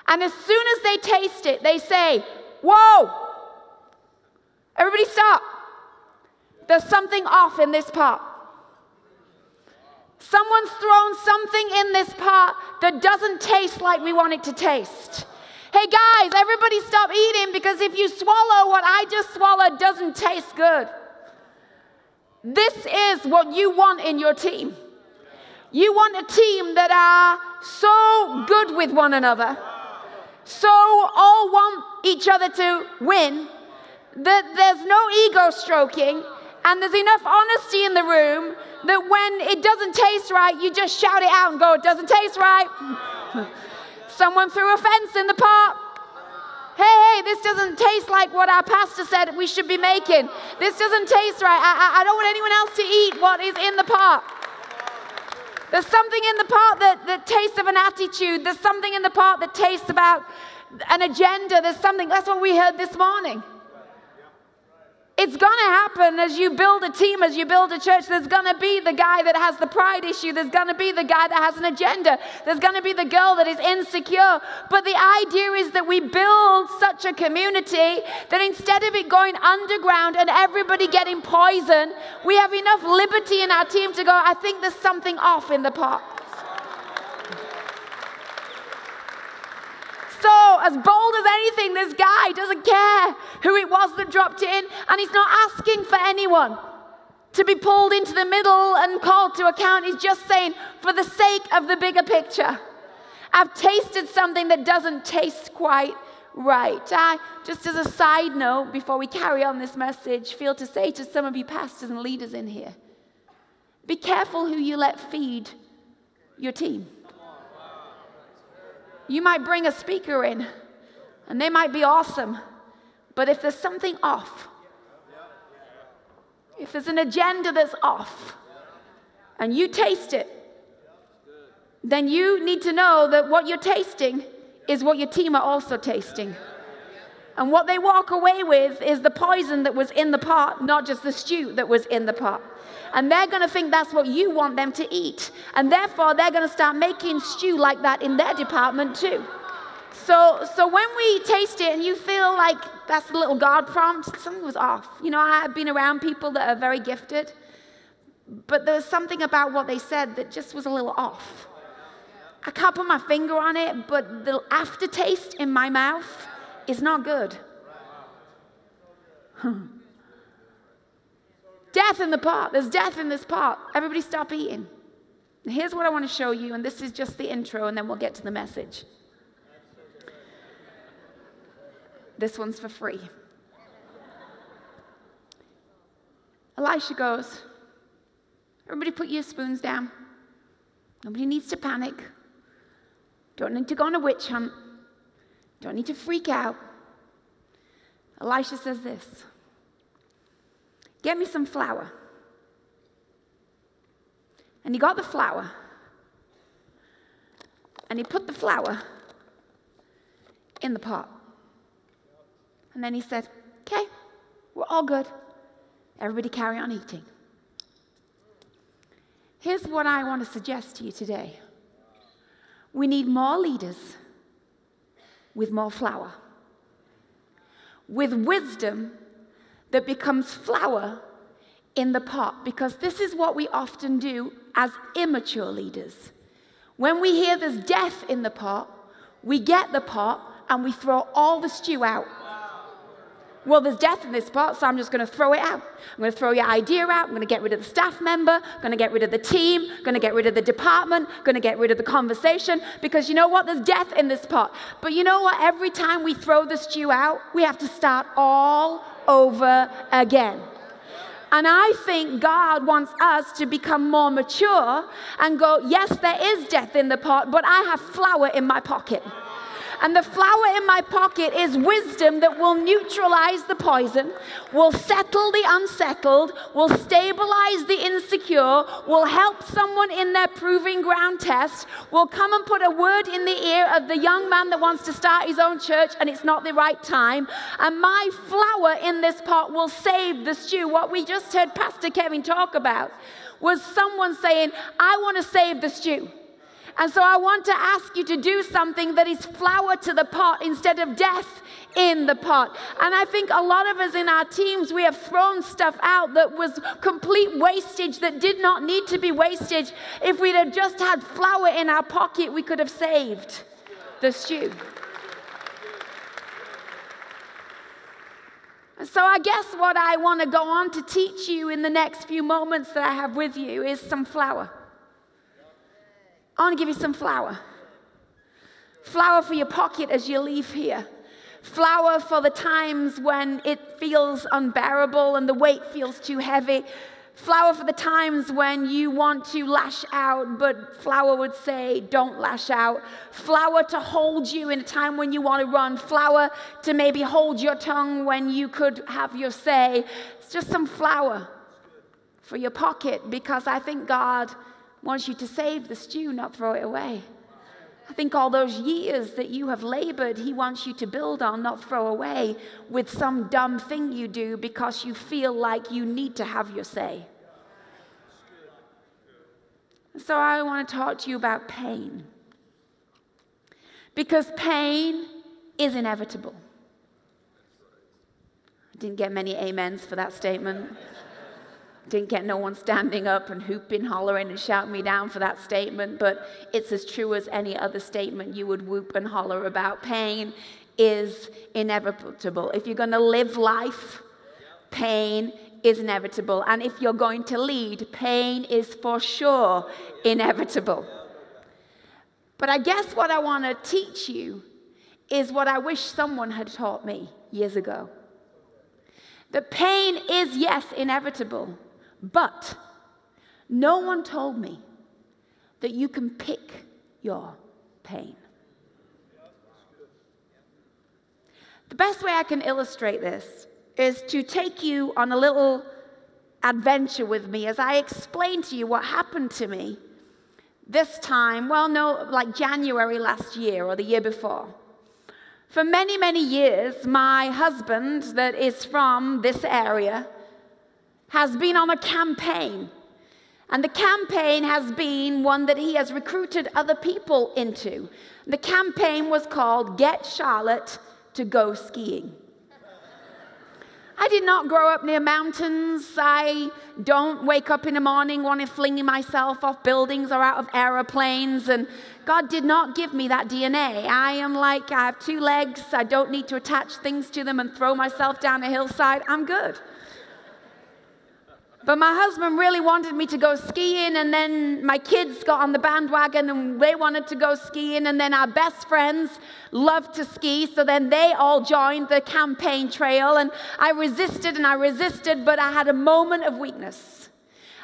And as soon as they taste it, they say, whoa, everybody stop. There's something off in this pot. Someone's thrown something in this pot that doesn't taste like we want it to taste. Hey guys, everybody stop eating, because if you swallow what I just swallowed, it doesn't taste good. This is what you want in your team. You want a team that are so good with one another, so all want each other to win, that there's no ego stroking, and there's enough honesty in the room that when it doesn't taste right, you just shout it out and go, it doesn't taste right. Someone threw a fence in the pot. Hey, this doesn't taste like what our pastor said we should be making. This doesn't taste right. I don't want anyone else to eat what is in the pot. There's something in the pot that tastes of an attitude. There's something in the pot that tastes about an agenda. There's something, that's what we heard this morning. It's going to happen as you build a team, as you build a church. There's going to be the guy that has the pride issue. There's going to be the guy that has an agenda. There's going to be the girl that is insecure. But the idea is that we build such a community that instead of it going underground and everybody getting poisoned, we have enough liberty in our team to go, I think there's something off in the pot. So, as bold as anything, this guy doesn't care who it was that dropped in, and he's not asking for anyone to be pulled into the middle and called to account. He's just saying, for the sake of the bigger picture, I've tasted something that doesn't taste quite right. I, just as a side note, before we carry on this message, feel to say to some of you pastors and leaders in here, be careful who you let feed your team. You might bring a speaker in, and they might be awesome, but if there's something off, if there's an agenda that's off, and you taste it, then you need to know that what you're tasting is what your team are also tasting. And what they walk away with is the poison that was in the pot, not just the stew that was in the pot. And they're going to think that's what you want them to eat. And therefore, they're going to start making stew like that in their department too. So when we taste it and you feel like that's a little God prompt, something was off. You know, I've been around people that are very gifted, but there was something about what they said that just was a little off. I can't put my finger on it, but the aftertaste in my mouth is not good. Death in the pot. There's death in this pot. Everybody stop eating. Here's what I want to show you, and this is just the intro, and then we'll get to the message. This one's for free. Elisha goes, everybody put your spoons down. Nobody needs to panic. Don't need to go on a witch hunt. Don't need to freak out. Elisha says this. Get me some flour. And he got the flour. And he put the flour in the pot. And then he said, okay, we're all good. Everybody carry on eating. Here's what I want to suggest to you today. We need more leaders with more flour. With wisdom that becomes flour in the pot, because this is what we often do as immature leaders. When we hear there's death in the pot, we get the pot and we throw all the stew out. Well, there's death in this pot, so I'm just going to throw it out. I'm going to throw your idea out. I'm going to get rid of the staff member. I'm going to get rid of the team. I'm going to get rid of the department. I'm going to get rid of the conversation. Because you know what? There's death in this pot. But you know what? Every time we throw the stew out, we have to start all over again. And I think God wants us to become more mature and go, yes, there is death in the pot, but I have flour in my pocket. And the flour in my pocket is wisdom that will neutralize the poison, will settle the unsettled, will stabilize the insecure, will help someone in their proving ground test, will come and put a word in the ear of the young man that wants to start his own church and it's not the right time. And my flour in this pot will save the stew. What we just heard Pastor Kevin talk about was someone saying, I want to save the stew. And so I want to ask you to do something that is flour to the pot instead of death in the pot. And I think a lot of us in our teams, we have thrown stuff out that was complete wastage that did not need to be wastage. If we'd have just had flour in our pocket, we could have saved the stew. So I guess what I want to go on to teach you in the next few moments that I have with you is some flour. I want to give you some flour. Flour for your pocket as you leave here. Flour for the times when it feels unbearable and the weight feels too heavy. Flour for the times when you want to lash out, but flour would say, don't lash out. Flour to hold you in a time when you want to run. Flour to maybe hold your tongue when you could have your say. It's just some flour for your pocket, because I think God wants you to save the stew, not throw it away. I think all those years that you have labored, He wants you to build on, not throw away with some dumb thing you do because you feel like you need to have your say. So I want to talk to you about pain. Because pain is inevitable. I didn't get many amens for that statement. Didn't get no one standing up and hooping, hollering, and shouting me down for that statement, but it's as true as any other statement you would whoop and holler about. Pain is inevitable. If you're going to live life, pain is inevitable. And if you're going to lead, pain is for sure inevitable. But I guess what I want to teach you is what I wish someone had taught me years ago. That pain is, yes, inevitable. But no one told me that you can pick your pain. The best way I can illustrate this is to take you on a little adventure with me as I explain to you what happened to me this time, like January last year or the year before. For many, many years, my husband, that is from this area, has been on a campaign. And the campaign has been one that he has recruited other people into. The campaign was called Get Charlotte to Go Skiing. I did not grow up near mountains. I don't wake up in the morning wanting to fling myself off buildings or out of aeroplanes. And God did not give me that DNA. I have 2 legs. I don't need to attach things to them and throw myself down a hillside. I'm good. But my husband really wanted me to go skiing, and then my kids got on the bandwagon and they wanted to go skiing, and then our best friends loved to ski, so then they all joined the campaign trail, and I resisted, but I had a moment of weakness.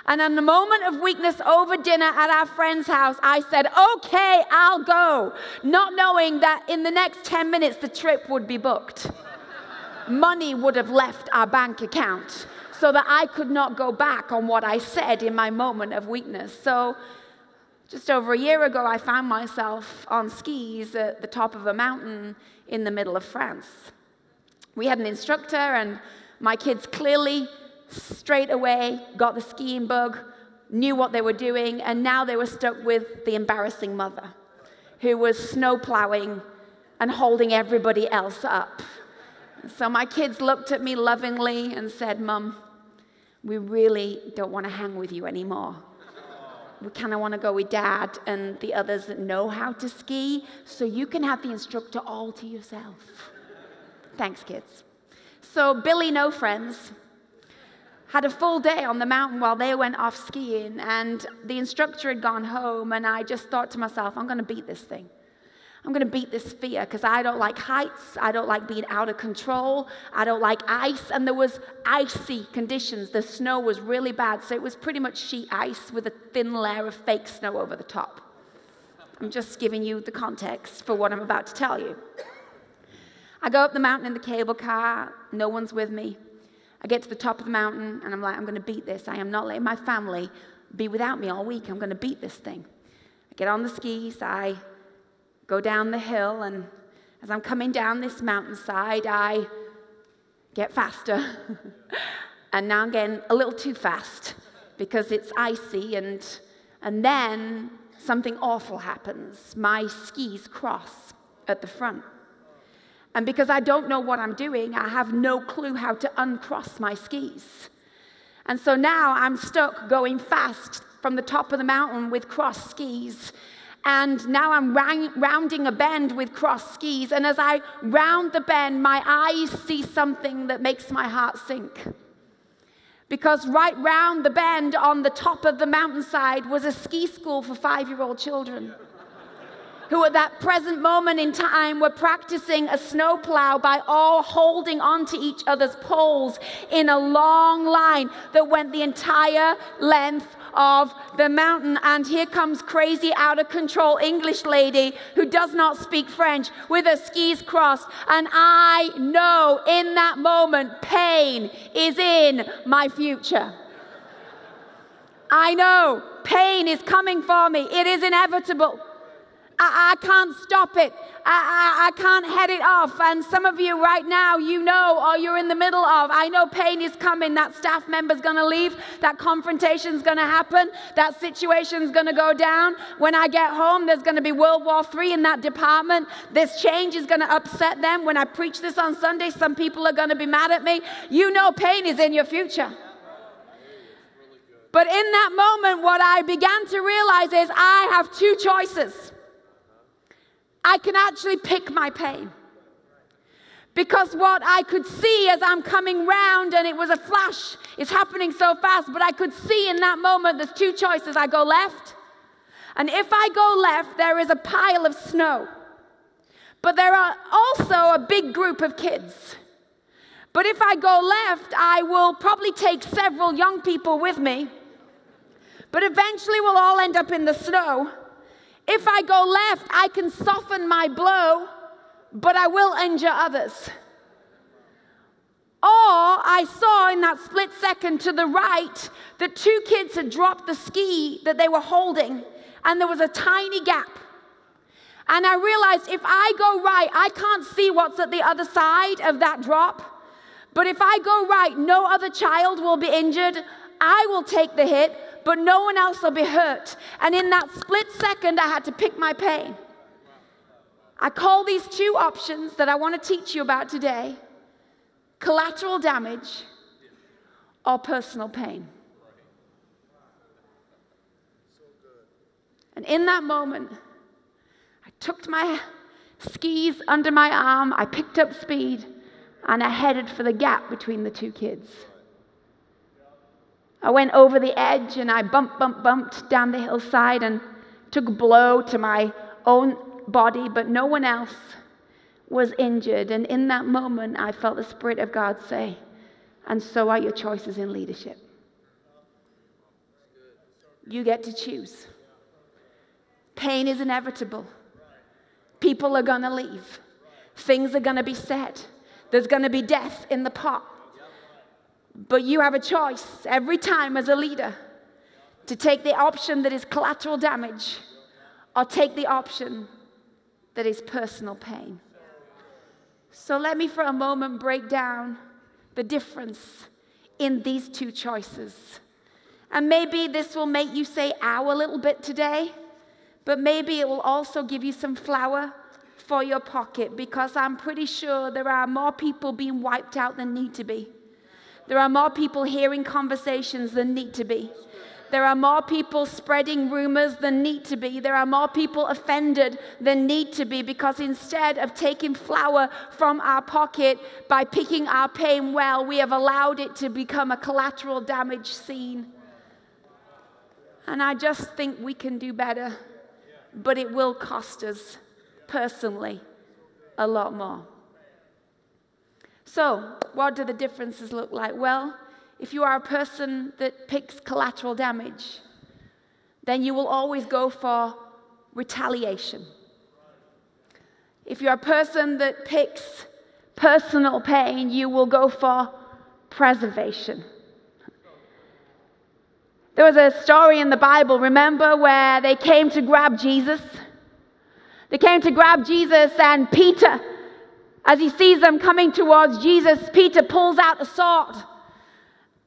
And in the moment of weakness over dinner at our friend's house, I said, okay, I'll go, not knowing that in the next 10 minutes the trip would be booked. Money would have left our bank account, so that I could not go back on what I said in my moment of weakness. So just over a year ago, I found myself on skis at the top of a mountain in the middle of France. We had an instructor, and my kids clearly straight away got the skiing bug, knew what they were doing, and now they were stuck with the embarrassing mother who was snow plowing and holding everybody else up. So my kids looked at me lovingly and said, Mum, we really don't want to hang with you anymore. We kind of want to go with Dad and the others that know how to ski, so you can have the instructor all to yourself. Thanks, kids. So Billy, no friends, had a full day on the mountain while they went off skiing, and the instructor had gone home, and I just thought to myself, I'm going to beat this thing. I'm going to beat this fear, because I don't like heights. I don't like being out of control. I don't like ice. And there was icy conditions. The snow was really bad, so it was pretty much sheet ice with a thin layer of fake snow over the top. I'm just giving you the context for what I'm about to tell you. I go up the mountain in the cable car. No one's with me. I get to the top of the mountain, and I'm like, I'm going to beat this. I am not letting my family be without me all week. I'm going to beat this thing. I get on the skis. I go down the hill, and as I'm coming down this mountainside, I get faster. And now I'm getting a little too fast because it's icy, and then something awful happens. My skis cross at the front. And because I don't know what I'm doing, I have no clue how to uncross my skis. And so now I'm stuck going fast from the top of the mountain with cross skis. And now I'm rounding a bend with cross skis. And as I round the bend, my eyes see something that makes my heart sink. Because right round the bend on the top of the mountainside was a ski school for 5-year-old children, who at that present moment in time were practicing a snowplow by all holding onto each other's poles in a long line that went the entire length of the mountain. And here comes crazy, out of control English lady who does not speak French with her skis crossed. And I know in that moment, pain is in my future. I know pain is coming for me. It is inevitable. I can't stop it. I can't head it off. And some of you right now, you know, or you're in the middle of, I know pain is coming. That staff member's going to leave. That confrontation's going to happen. That situation's going to go down. When I get home, there's going to be World War III in that department. This change is going to upset them. When I preach this on Sunday, some people are going to be mad at me. You know pain is in your future. But in that moment, what I began to realize is I have two choices. I can actually pick my pain. Because what I could see as I'm coming round, and it was a flash, it's happening so fast, but I could see in that moment there's two choices. I go left, and if I go left, there is a pile of snow. But there are also a big group of kids. But if I go left, I will probably take several young people with me, but eventually we'll all end up in the snow. If I go left, I can soften my blow, but I will injure others. Or I saw in that split second to the right that two kids had dropped the ski that they were holding, and there was a tiny gap. And I realized if I go right, I can't see what's at the other side of that drop. But if I go right, no other child will be injured. I will take the hit, but no one else will be hurt. And in that split second, I had to pick my pain. I call these two options that I want to teach you about today: collateral damage or personal pain. And in that moment, I tucked my skis under my arm, I picked up speed, and I headed for the gap between the two kids. I went over the edge and I bumped down the hillside and took a blow to my own body, but no one else was injured. And in that moment, I felt the Spirit of God say, and so are your choices in leadership. You get to choose. Pain is inevitable. People are going to leave. Things are going to be said. There's going to be death in the pot. But you have a choice every time as a leader to take the option that is collateral damage or take the option that is personal pain. So let me for a moment break down the difference in these two choices. And maybe this will make you say ow a little bit today, but maybe it will also give you some flour for your pocket, because I'm pretty sure there are more people being wiped out than need to be. There are more people hearing conversations than need to be. There are more people spreading rumors than need to be. There are more people offended than need to be, because instead of taking flour from our pocket by picking our pain well, we have allowed it to become a collateral damage scene. And I just think we can do better, but it will cost us personally a lot more. So, what do the differences look like? Well, if you are a person that picks collateral damage, then you will always go for retaliation. If you're a person that picks personal pain, you will go for preservation. There was a story in the Bible, remember, where they came to grab Jesus? They came to grab Jesus, and Peter, as he sees them coming towards Jesus, Peter pulls out a sword.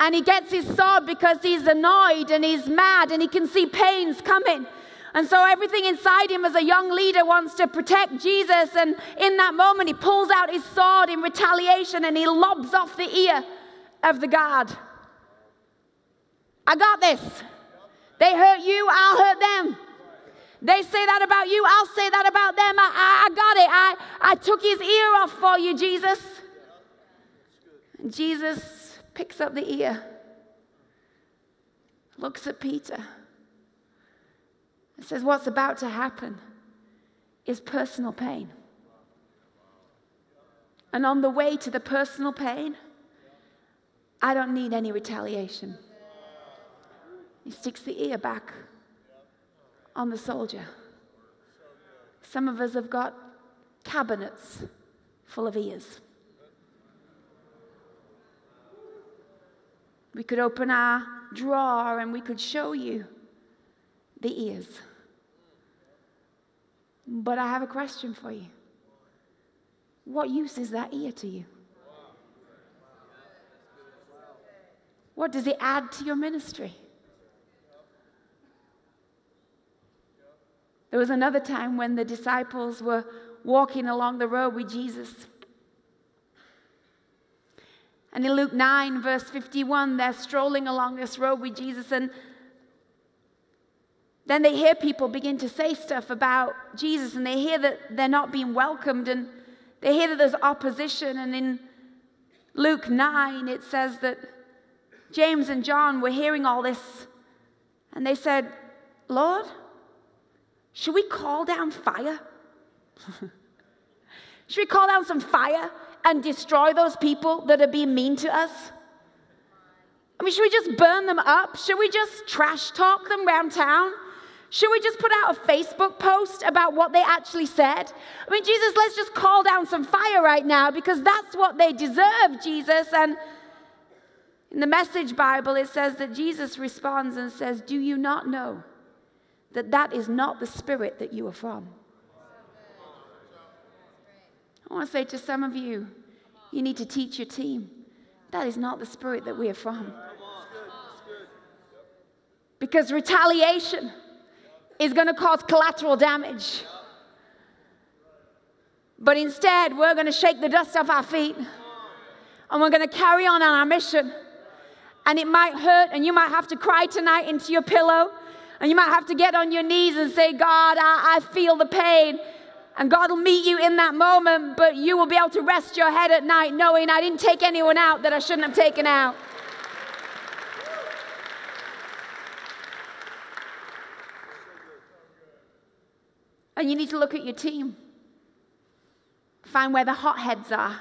And he gets his sword because he's annoyed and he's mad and he can see pains coming. And so everything inside him as a young leader wants to protect Jesus. And in that moment, he pulls out his sword in retaliation and he lobs off the ear of the guard. I got this. They hurt you, I'll hurt them. They say that about you, I'll say that about them. I got it. I took his ear off for you, Jesus. And Jesus picks up the ear, looks at Peter, and says, what's about to happen is personal pain. And on the way to the personal pain, I don't need any retaliation. He sticks the ear back on the soldier. Some of us have got cabinets full of ears. We could open our drawer and we could show you the ears. But I have a question for you. What use is that ear to you? What does it add to your ministry? There was another time when the disciples were walking along the road with Jesus. And in Luke 9, verse 51, they're strolling along this road with Jesus, and then they hear people begin to say stuff about Jesus, and they hear that they're not being welcomed, and they hear that there's opposition. And in Luke 9, it says that James and John were hearing all this, and they said, Lord, should we call down fire? Should we call down some fire and destroy those people that are being mean to us? I mean, should we just burn them up? Should we just trash talk them around town? Should we just put out a Facebook post about what they actually said? I mean, Jesus, let's just call down some fire right now because that's what they deserve, Jesus. And in the Message Bible, it says that Jesus responds and says, do you not know that that is not the spirit that you are from? I want to say to some of you, you need to teach your team, that is not the spirit that we are from. Because retaliation is going to cause collateral damage. But instead, we're going to shake the dust off our feet and we're going to carry on our mission. And it might hurt and you might have to cry tonight into your pillow and you might have to get on your knees and say, God, I feel the pain. And God will meet you in that moment, but you will be able to rest your head at night knowing I didn't take anyone out that I shouldn't have taken out. And you need to look at your team. Find where the hotheads are.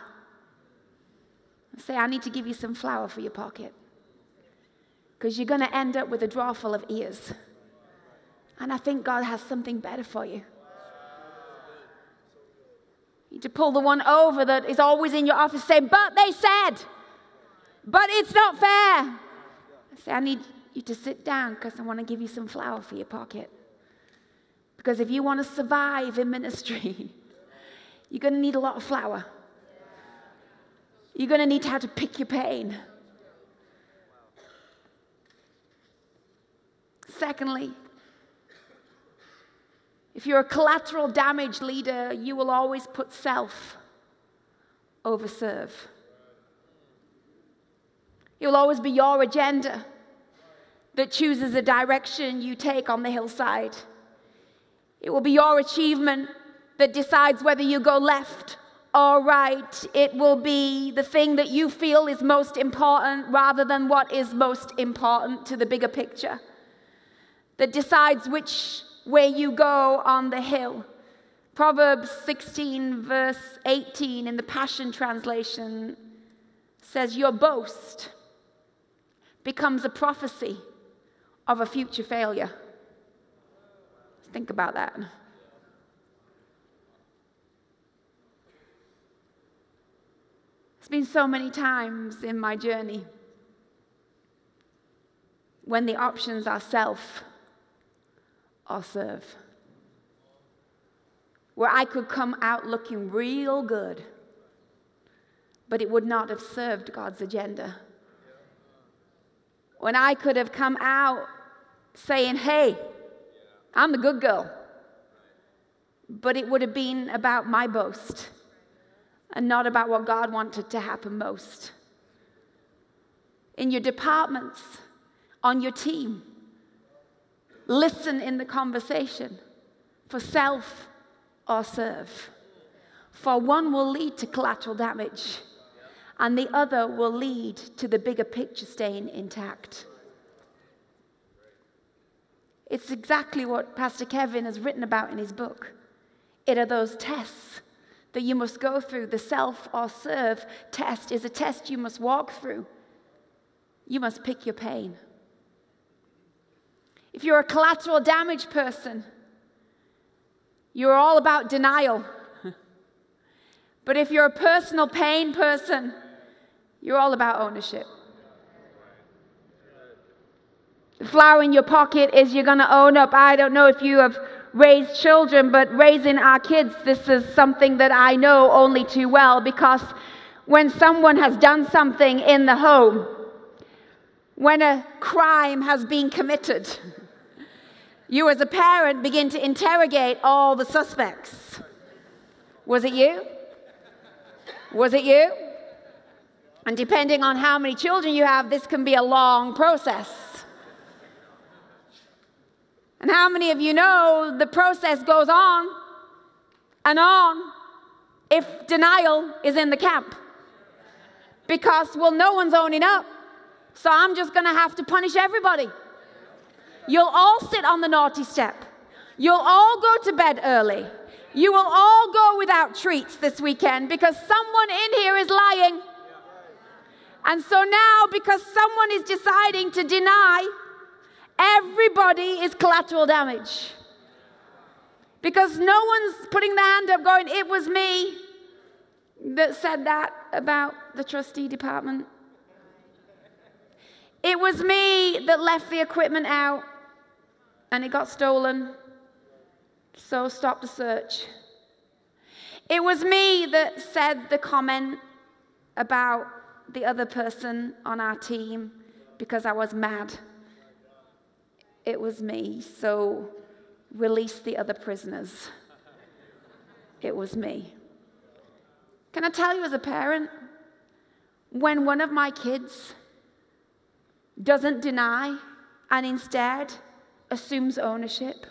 And say, I need to give you some flour for your pocket. Because you're going to end up with a drawer full of ears. And I think God has something better for you. You need to pull the one over that is always in your office saying, but they said, but it's not fair. I say, I need you to sit down because I want to give you some flour for your pocket. Because if you want to survive in ministry, you're going to need a lot of flour. You're going to need to have to pick your pain. Secondly, if you're a collateral damage leader, you will always put self over serve. It will always be your agenda that chooses the direction you take on the hillside. It will be your achievement that decides whether you go left or right. It will be the thing that you feel is most important rather than what is most important to the bigger picture. That decides which way you go on the hill. Proverbs 16 verse 18 in the Passion Translation says, your boast becomes a prophecy of a future failure. Think about that. It's been so many times in my journey when the options are self or serve, where I could come out looking real good, but it would not have served God's agenda. when I could have come out saying, hey, I'm the good girl. But it would have been about my boast and not about what God wanted to happen most. In your departments, on your team, listen in the conversation for self or serve. For one will lead to collateral damage, and the other will lead to the bigger picture staying intact. It's exactly what Pastor Kevin has written about in his book. It are those tests that you must go through. The self or serve test is a test you must walk through. You must pick your pain. If you're a collateral damage person, you're all about denial. But if you're a personal pain person, you're all about ownership. The flower in your pocket is you're going to own up. I don't know if you have raised children, but raising our kids, this is something that I know only too well, because when someone has done something in the home, when a crime has been committed, you as a parent begin to interrogate all the suspects. Was it you? Was it you? And depending on how many children you have, this can be a long process. And how many of you know the process goes on and on if denial is in the camp? Because, well, no one's owning up, so I'm just going to have to punish everybody. You'll all sit on the naughty step. You'll all go to bed early. You will all go without treats this weekend because someone in here is lying. And so now, because someone is deciding to deny, everybody is collateral damage. Because no one's putting their hand up going, it was me that said that about the trustee department. It was me that left the equipment out and it got stolen, so stop the search. It was me that said the comment about the other person on our team because I was mad. It was me, so release the other prisoners. It was me. Can I tell you as a parent, when one of my kids doesn't deny and instead assumes ownership,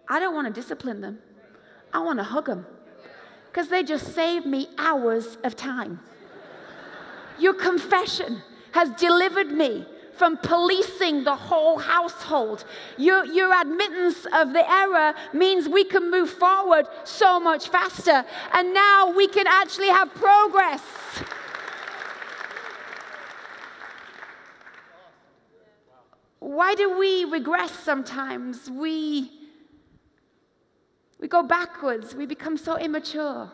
I don't want to discipline them. I want to hug them because they just saved me hours of time. Your confession has delivered me from policing the whole household. Your admittance of the error means we can move forward so much faster, and now we can actually have progress. Why do we regress sometimes? We go backwards. We become so immature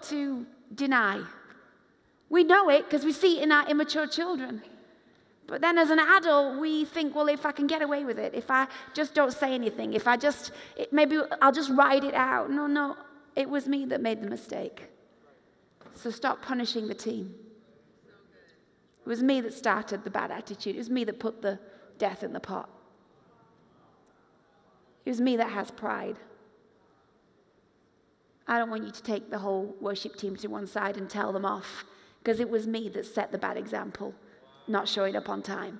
to deny. We know it because we see it in our immature children. But then as an adult, we think, well, if I can get away with it, if I just don't say anything, maybe I'll just ride it out. No, it was me that made the mistake. So stop punishing the team. It was me that started the bad attitude. It was me that put the death in the pot. It was me that has pride. I don't want you to take the whole worship team to one side and tell them off, because it was me that set the bad example, not showing up on time.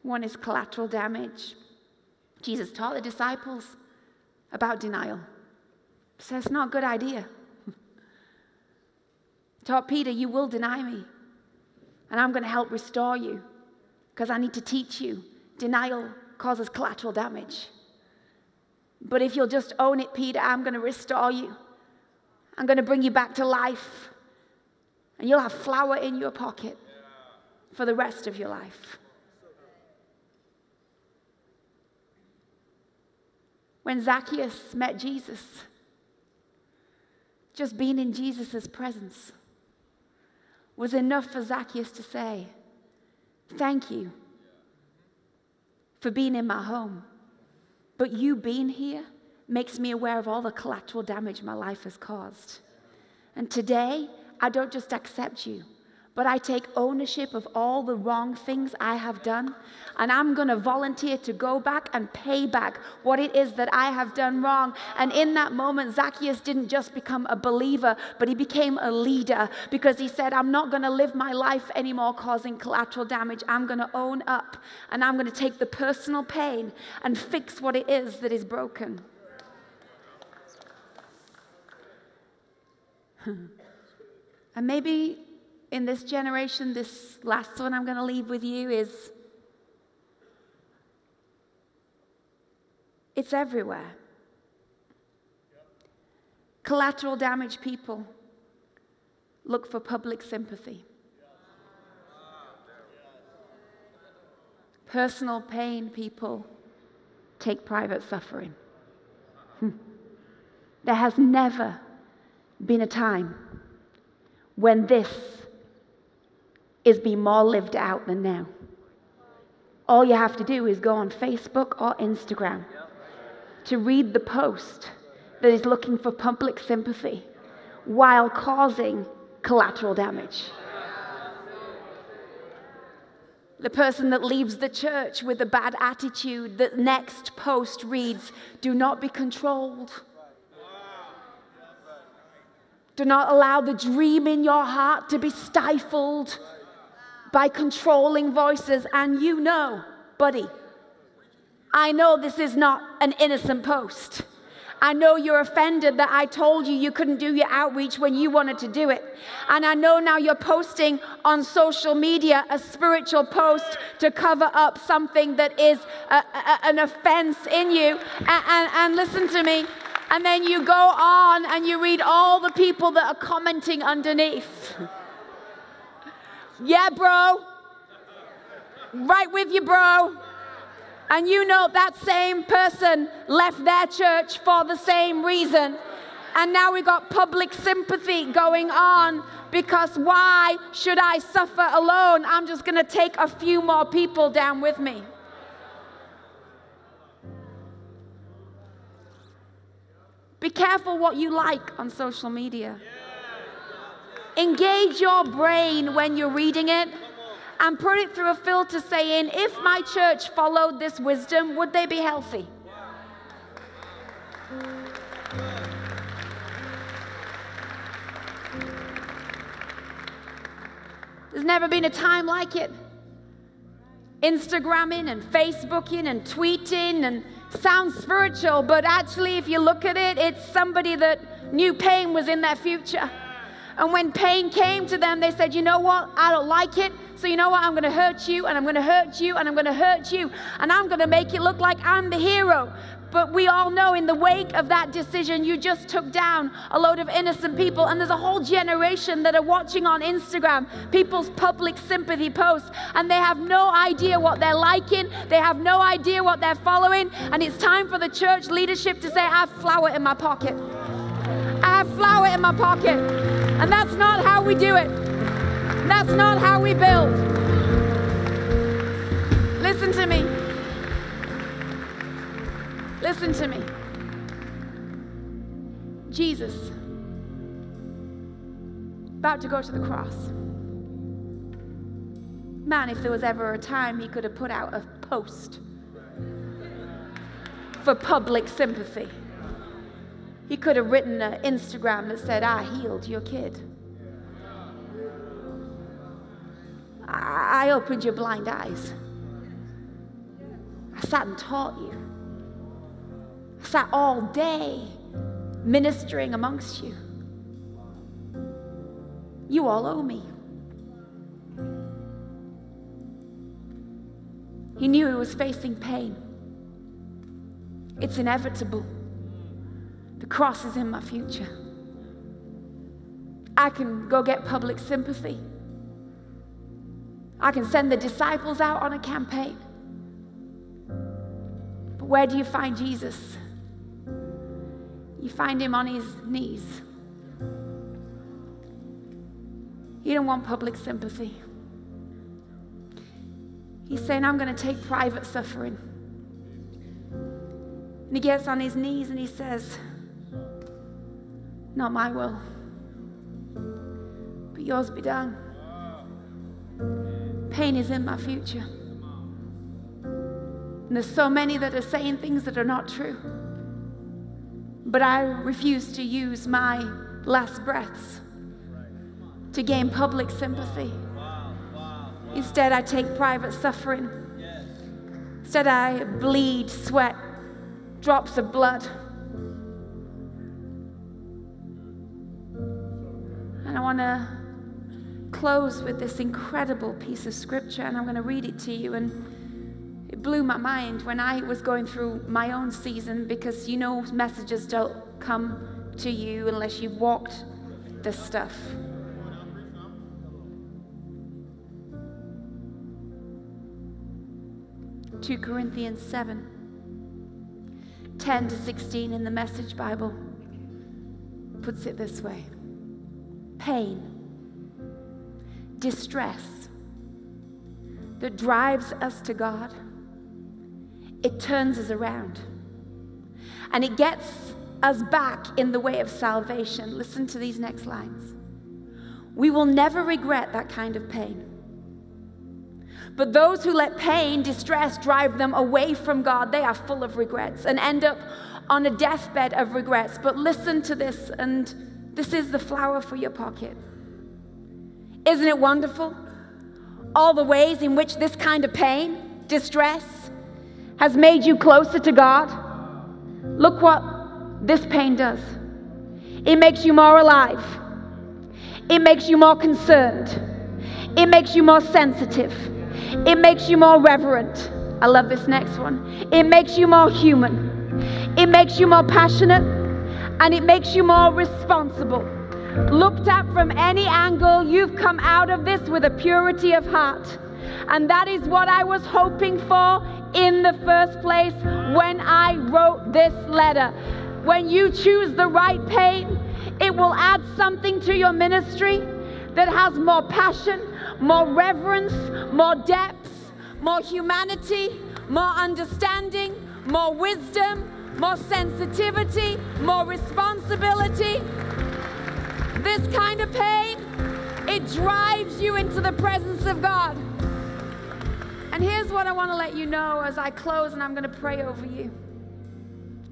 One is collateral damage. Jesus taught the disciples about denial. So it's not a good idea. Taught Peter, you will deny me, and I'm going to help restore you, because I need to teach you. Denial causes collateral damage. But if you'll just own it, Peter, I'm going to restore you. I'm going to bring you back to life. And you'll have flour in your pocket for the rest of your life. When Zacchaeus met Jesus, just being in Jesus' presence was enough for Zacchaeus to say, thank you for being in my home. But you being here makes me aware of all the collateral damage my life has caused. And today, I don't just accept you, but I take ownership of all the wrong things I have done, and I'm going to volunteer to go back and pay back what it is that I have done wrong. And in that moment, Zacchaeus didn't just become a believer, but he became a leader, because he said, I'm not going to live my life anymore causing collateral damage. I'm going to own up, and I'm going to take the personal pain and fix what it is that is broken. And maybe in this generation, this last one I'm going to leave with you is, it's everywhere. Collateral damage people look for public sympathy. Personal pain people take private suffering. There has never been a time when this is being more lived out than now. All you have to do is go on Facebook or Instagram to read the post that is looking for public sympathy while causing collateral damage. The person that leaves the church with a bad attitude, the next post reads, do not be controlled. Do not allow the dream in your heart to be stifled by controlling voices. And you know, buddy, I know this is not an innocent post. I know you're offended that I told you couldn't do your outreach when you wanted to do it. And I know now you're posting on social media a spiritual post to cover up something that is an offense in you. And listen to me. And then you go on and you read all the people that are commenting underneath. Yeah, bro. Right with you, bro. And you know that same person left their church for the same reason. And now we've got public sympathy going on, because why should I suffer alone? I'm just going to take a few more people down with me. Be careful what you like on social media. Engage your brain when you're reading it and put it through a filter saying, if my church followed this wisdom, would they be healthy? There's never been a time like it. Instagramming and Facebooking and tweeting and sounds spiritual, but actually if you look at it, it's somebody that knew pain was in their future. And when pain came to them, they said, you know what, I don't like it, so you know what, I'm going to hurt you, and I'm going to hurt you, and I'm going to hurt you, and I'm going to make it look like I'm the hero. But we all know in the wake of that decision, you just took down a load of innocent people. And there's a whole generation that are watching on Instagram people's public sympathy posts, and they have no idea what they're liking. They have no idea what they're following. And it's time for the church leadership to say, I have flour in my pocket. I have flour in my pocket. And that's not how we do it. That's not how we build. Listen to me. Listen to me. Jesus, about to go to the cross. Man, if there was ever a time he could have put out a post for public sympathy, he could have written an Instagram that said, I healed your kid. I opened your blind eyes. I sat and taught you. I sat all day ministering amongst you. You all owe me. He knew he was facing pain. It's inevitable. The cross is in my future. I can go get public sympathy. I can send the disciples out on a campaign. But where do you find Jesus? You find him on his knees. He didn't want public sympathy. He's saying, I'm going to take private suffering. And he gets on his knees and he says, not my will, but yours be done. Pain is in my future. And there's so many that are saying things that are not true. But I refuse to use my last breaths to gain public sympathy. Instead, I take private suffering. Instead, I bleed, sweat, drops of blood. And I want to close with this incredible piece of scripture, and I'm going to read it to you. And it blew my mind when I was going through my own season, because you know messages don't come to you unless you've walked this stuff. (2 Corinthians 7:10-16 in the Message Bible puts it this way. Pain, distress that drives us to God, it turns us around. And it gets us back in the way of salvation. Listen to these next lines. We will never regret that kind of pain. But those who let pain, distress drive them away from God, they are full of regrets and end up on a deathbed of regrets. But listen to this, and this is the flower for your pocket. Isn't it wonderful? All the ways in which this kind of pain, distress, has made you closer to God. Look what this pain does. It makes you more alive. It makes you more concerned. It makes you more sensitive. It makes you more reverent. I love this next one. It makes you more human. It makes you more passionate. And it makes you more responsible. Looked at from any angle, you've come out of this with a purity of heart. And that is what I was hoping for in the first place when I wrote this letter. When you choose the right pain, it will add something to your ministry that has more passion, more reverence, more depth, more humanity, more understanding, more wisdom, more sensitivity, more responsibility. This kind of pain, it drives you into the presence of God. And here's what I want to let you know as I close, and I'm going to pray over you.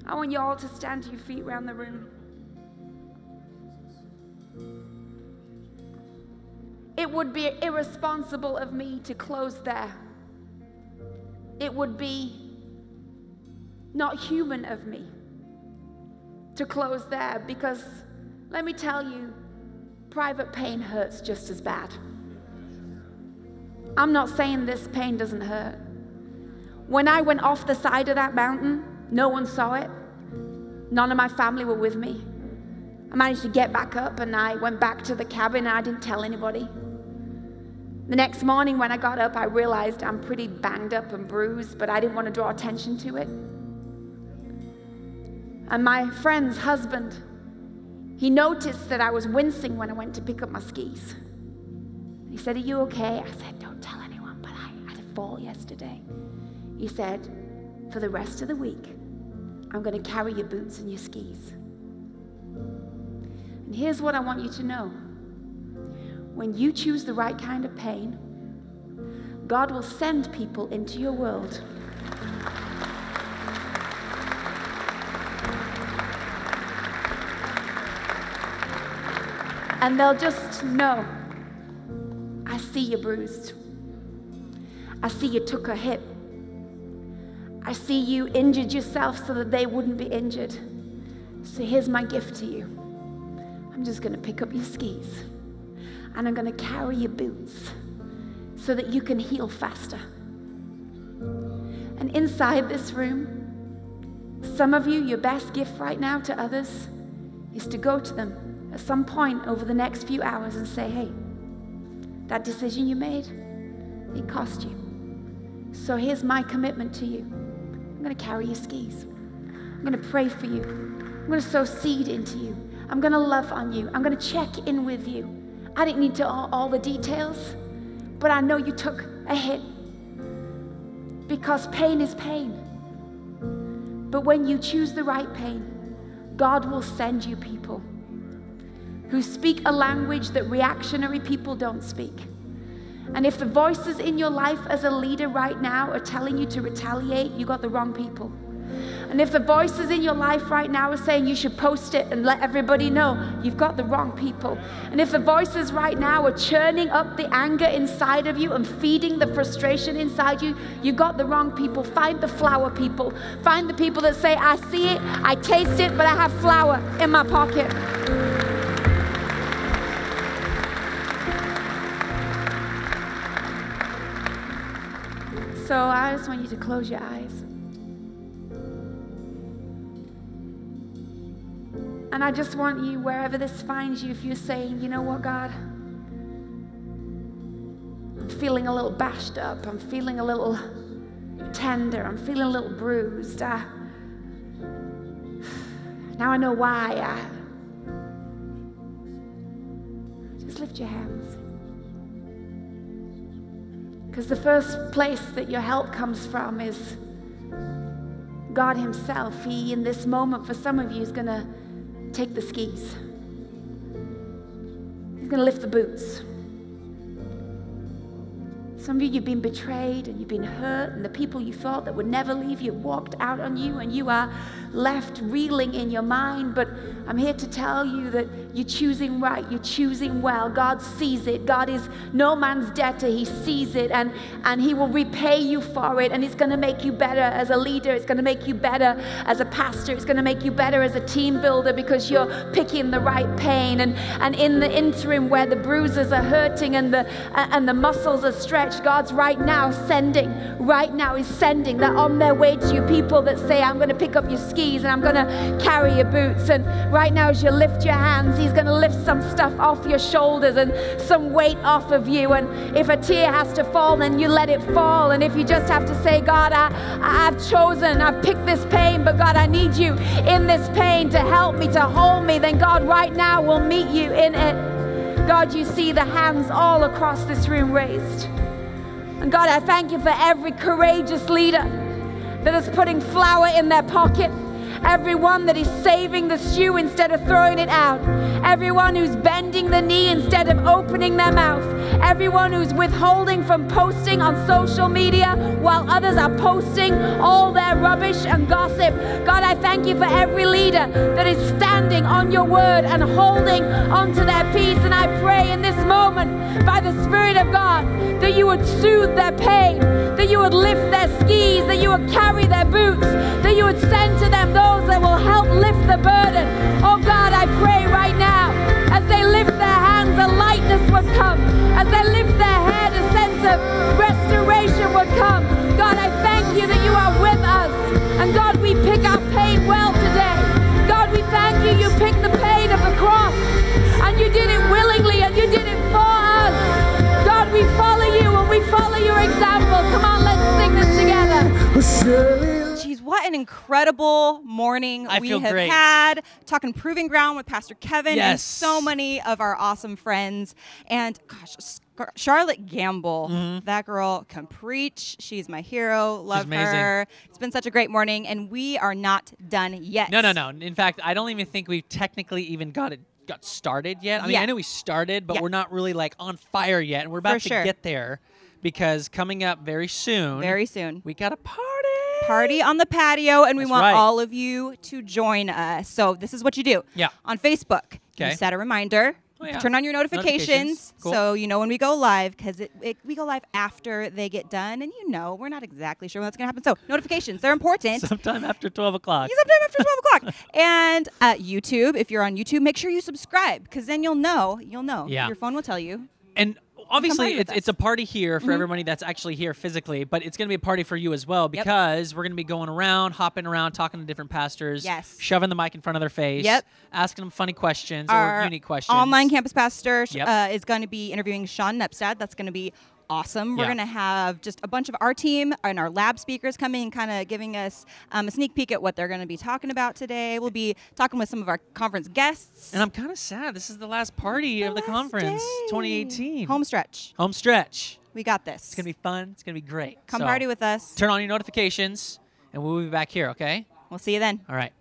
I want you all to stand to your feet around the room. It would be irresponsible of me to close there. It would be not human of me to close there, because let me tell you, private pain hurts just as bad. I'm not saying this pain doesn't hurt. When I went off the side of that mountain, no one saw it. None of my family were with me. I managed to get back up, and I went back to the cabin, and I didn't tell anybody. The next morning when I got up, I realized I'm pretty banged up and bruised, but I didn't want to draw attention to it. And my friend's husband, he noticed that I was wincing when I went to pick up my skis. He said, "Are you okay?" I said, "Don't tell anyone, but I had a fall yesterday." He said, "For the rest of the week, I'm going to carry your boots and your skis." And here's what I want you to know. When you choose the right kind of pain, God will send people into your world. And they'll just know, I see you bruised. I see you took a hit. I see you injured yourself so that they wouldn't be injured. So here's my gift to you. I'm just going to pick up your skis, and I'm going to carry your boots so that you can heal faster. And inside this room, some of you, your best gift right now to others is to go to them at some point over the next few hours and say, "Hey, that decision you made, it cost you. So here's my commitment to you. I'm going to carry your skis. I'm going to pray for you. I'm going to sow seed into you. I'm going to love on you. I'm going to check in with you. I didn't need to all the details, but I know you took a hit, because pain is pain. But when you choose the right pain, God will send you people who speak a language that reactionary people don't speak. And if the voices in your life as a leader right now are telling you to retaliate, you got the wrong people. And if the voices in your life right now are saying you should post it and let everybody know, you've got the wrong people. And if the voices right now are churning up the anger inside of you and feeding the frustration inside you, you've got the wrong people. Find the flower people. Find the people that say, I see it, I taste it, but I have flour in my pocket. So I just want you to close your eyes. And I just want you, wherever this finds you, if you're saying, you know what, God, I'm feeling a little bashed up, I'm feeling a little tender, I'm feeling a little bruised. Now I know why. Just lift your hands. Because the first place that your help comes from is God himself. He, in this moment, for some of you, is going to take the skis. He's going to lift the boots. Some of you, you've been betrayed and you've been hurt, and the people you thought that would never leave you walked out on you, and you are left reeling in your mind. But I'm here to tell you that you're choosing right, you're choosing well. God sees it. God is no man's debtor. He sees it, and he will repay you for it, and it's going to make you better as a leader. It's going to make you better as a pastor. It's going to make you better as a team builder, because you're picking the right pain. And in the interim, where the bruises are hurting and the muscles are stretched, God's right now sending that on their way to you, people that say, I'm going to pick up your skis and I'm going to carry your boots. And right now, as you lift your hands, he's going to lift some stuff off your shoulders and some weight off of you. And if a tear has to fall, then you let it fall. And if you just have to say, God, I've picked this pain, but God, I need you in this pain to help me, to hold me, then God right now will meet you in it. God, you see the hands all across this room raised. And God, I thank you for every courageous leader that is putting flour in their pocket. Everyone that is saving the stew instead of throwing it out. Everyone who's bending the knee instead of opening their mouth. Everyone who's withholding from posting on social media while others are posting all their rubbish and gossip. God, I thank you for every leader that is standing on your word and holding onto their peace. And I pray in this moment, by the Spirit of God, that you would soothe their pain, that you would lift their skis, that you would carry their boots, that you would send to them those that will help lift the burden. Oh God, I pray right now, as they lift their hands, a lightness would come. As they lift their head, a sense of restoration would come. God, I thank you that you are with us. And God, we pick our pain well today. God, we thank you, you picked the pain of the cross. And you did it willingly, and you did it for us. God, we follow you, and we follow your example. Come on, let's sing this together. Geez, what an incredible morning we have had. Talking Proving Ground with Pastor Kevin and so many of our awesome friends. And gosh, Charlotte Gambill, that girl can preach. She's my hero. Love her. It's been such a great morning, and we are not done yet. No. In fact, I don't even think we've technically even got started yet. I mean, I know we started, but we're not really like on fire yet, and we're about to get there, because coming up very soon, we got a party on the patio, and we want all of you to join us. So this is what you do. On Facebook, you set a reminder. Turn on your notifications so you know when we go live, because we go live after they get done, and we're not exactly sure when that's going to happen. So notifications, they're important. Sometime after 12 o'clock. Sometime after 12 o'clock. And YouTube, if you're on YouTube, make sure you subscribe, because then you'll know. Your phone will tell you. And obviously, it's a party here for everybody that's actually here physically, but it's going to be a party for you as well, because we're going to be going around, hopping around, talking to different pastors, shoving the mic in front of their face, asking them funny questions or unique questions. Online campus pastor is going to be interviewing Sean Nepstad. That's going to be awesome. We're going to have just a bunch of our team and our lab speakers coming and kind of giving us a sneak peek at what they're going to be talking about today. We'll be talking with some of our conference guests. And I'm kind of sad. This is the last party of the conference, 2018. Home stretch. We got this. It's going to be fun. It's going to be great. Come party with us. Turn on your notifications, and we'll be back here, okay? We'll see you then. All right.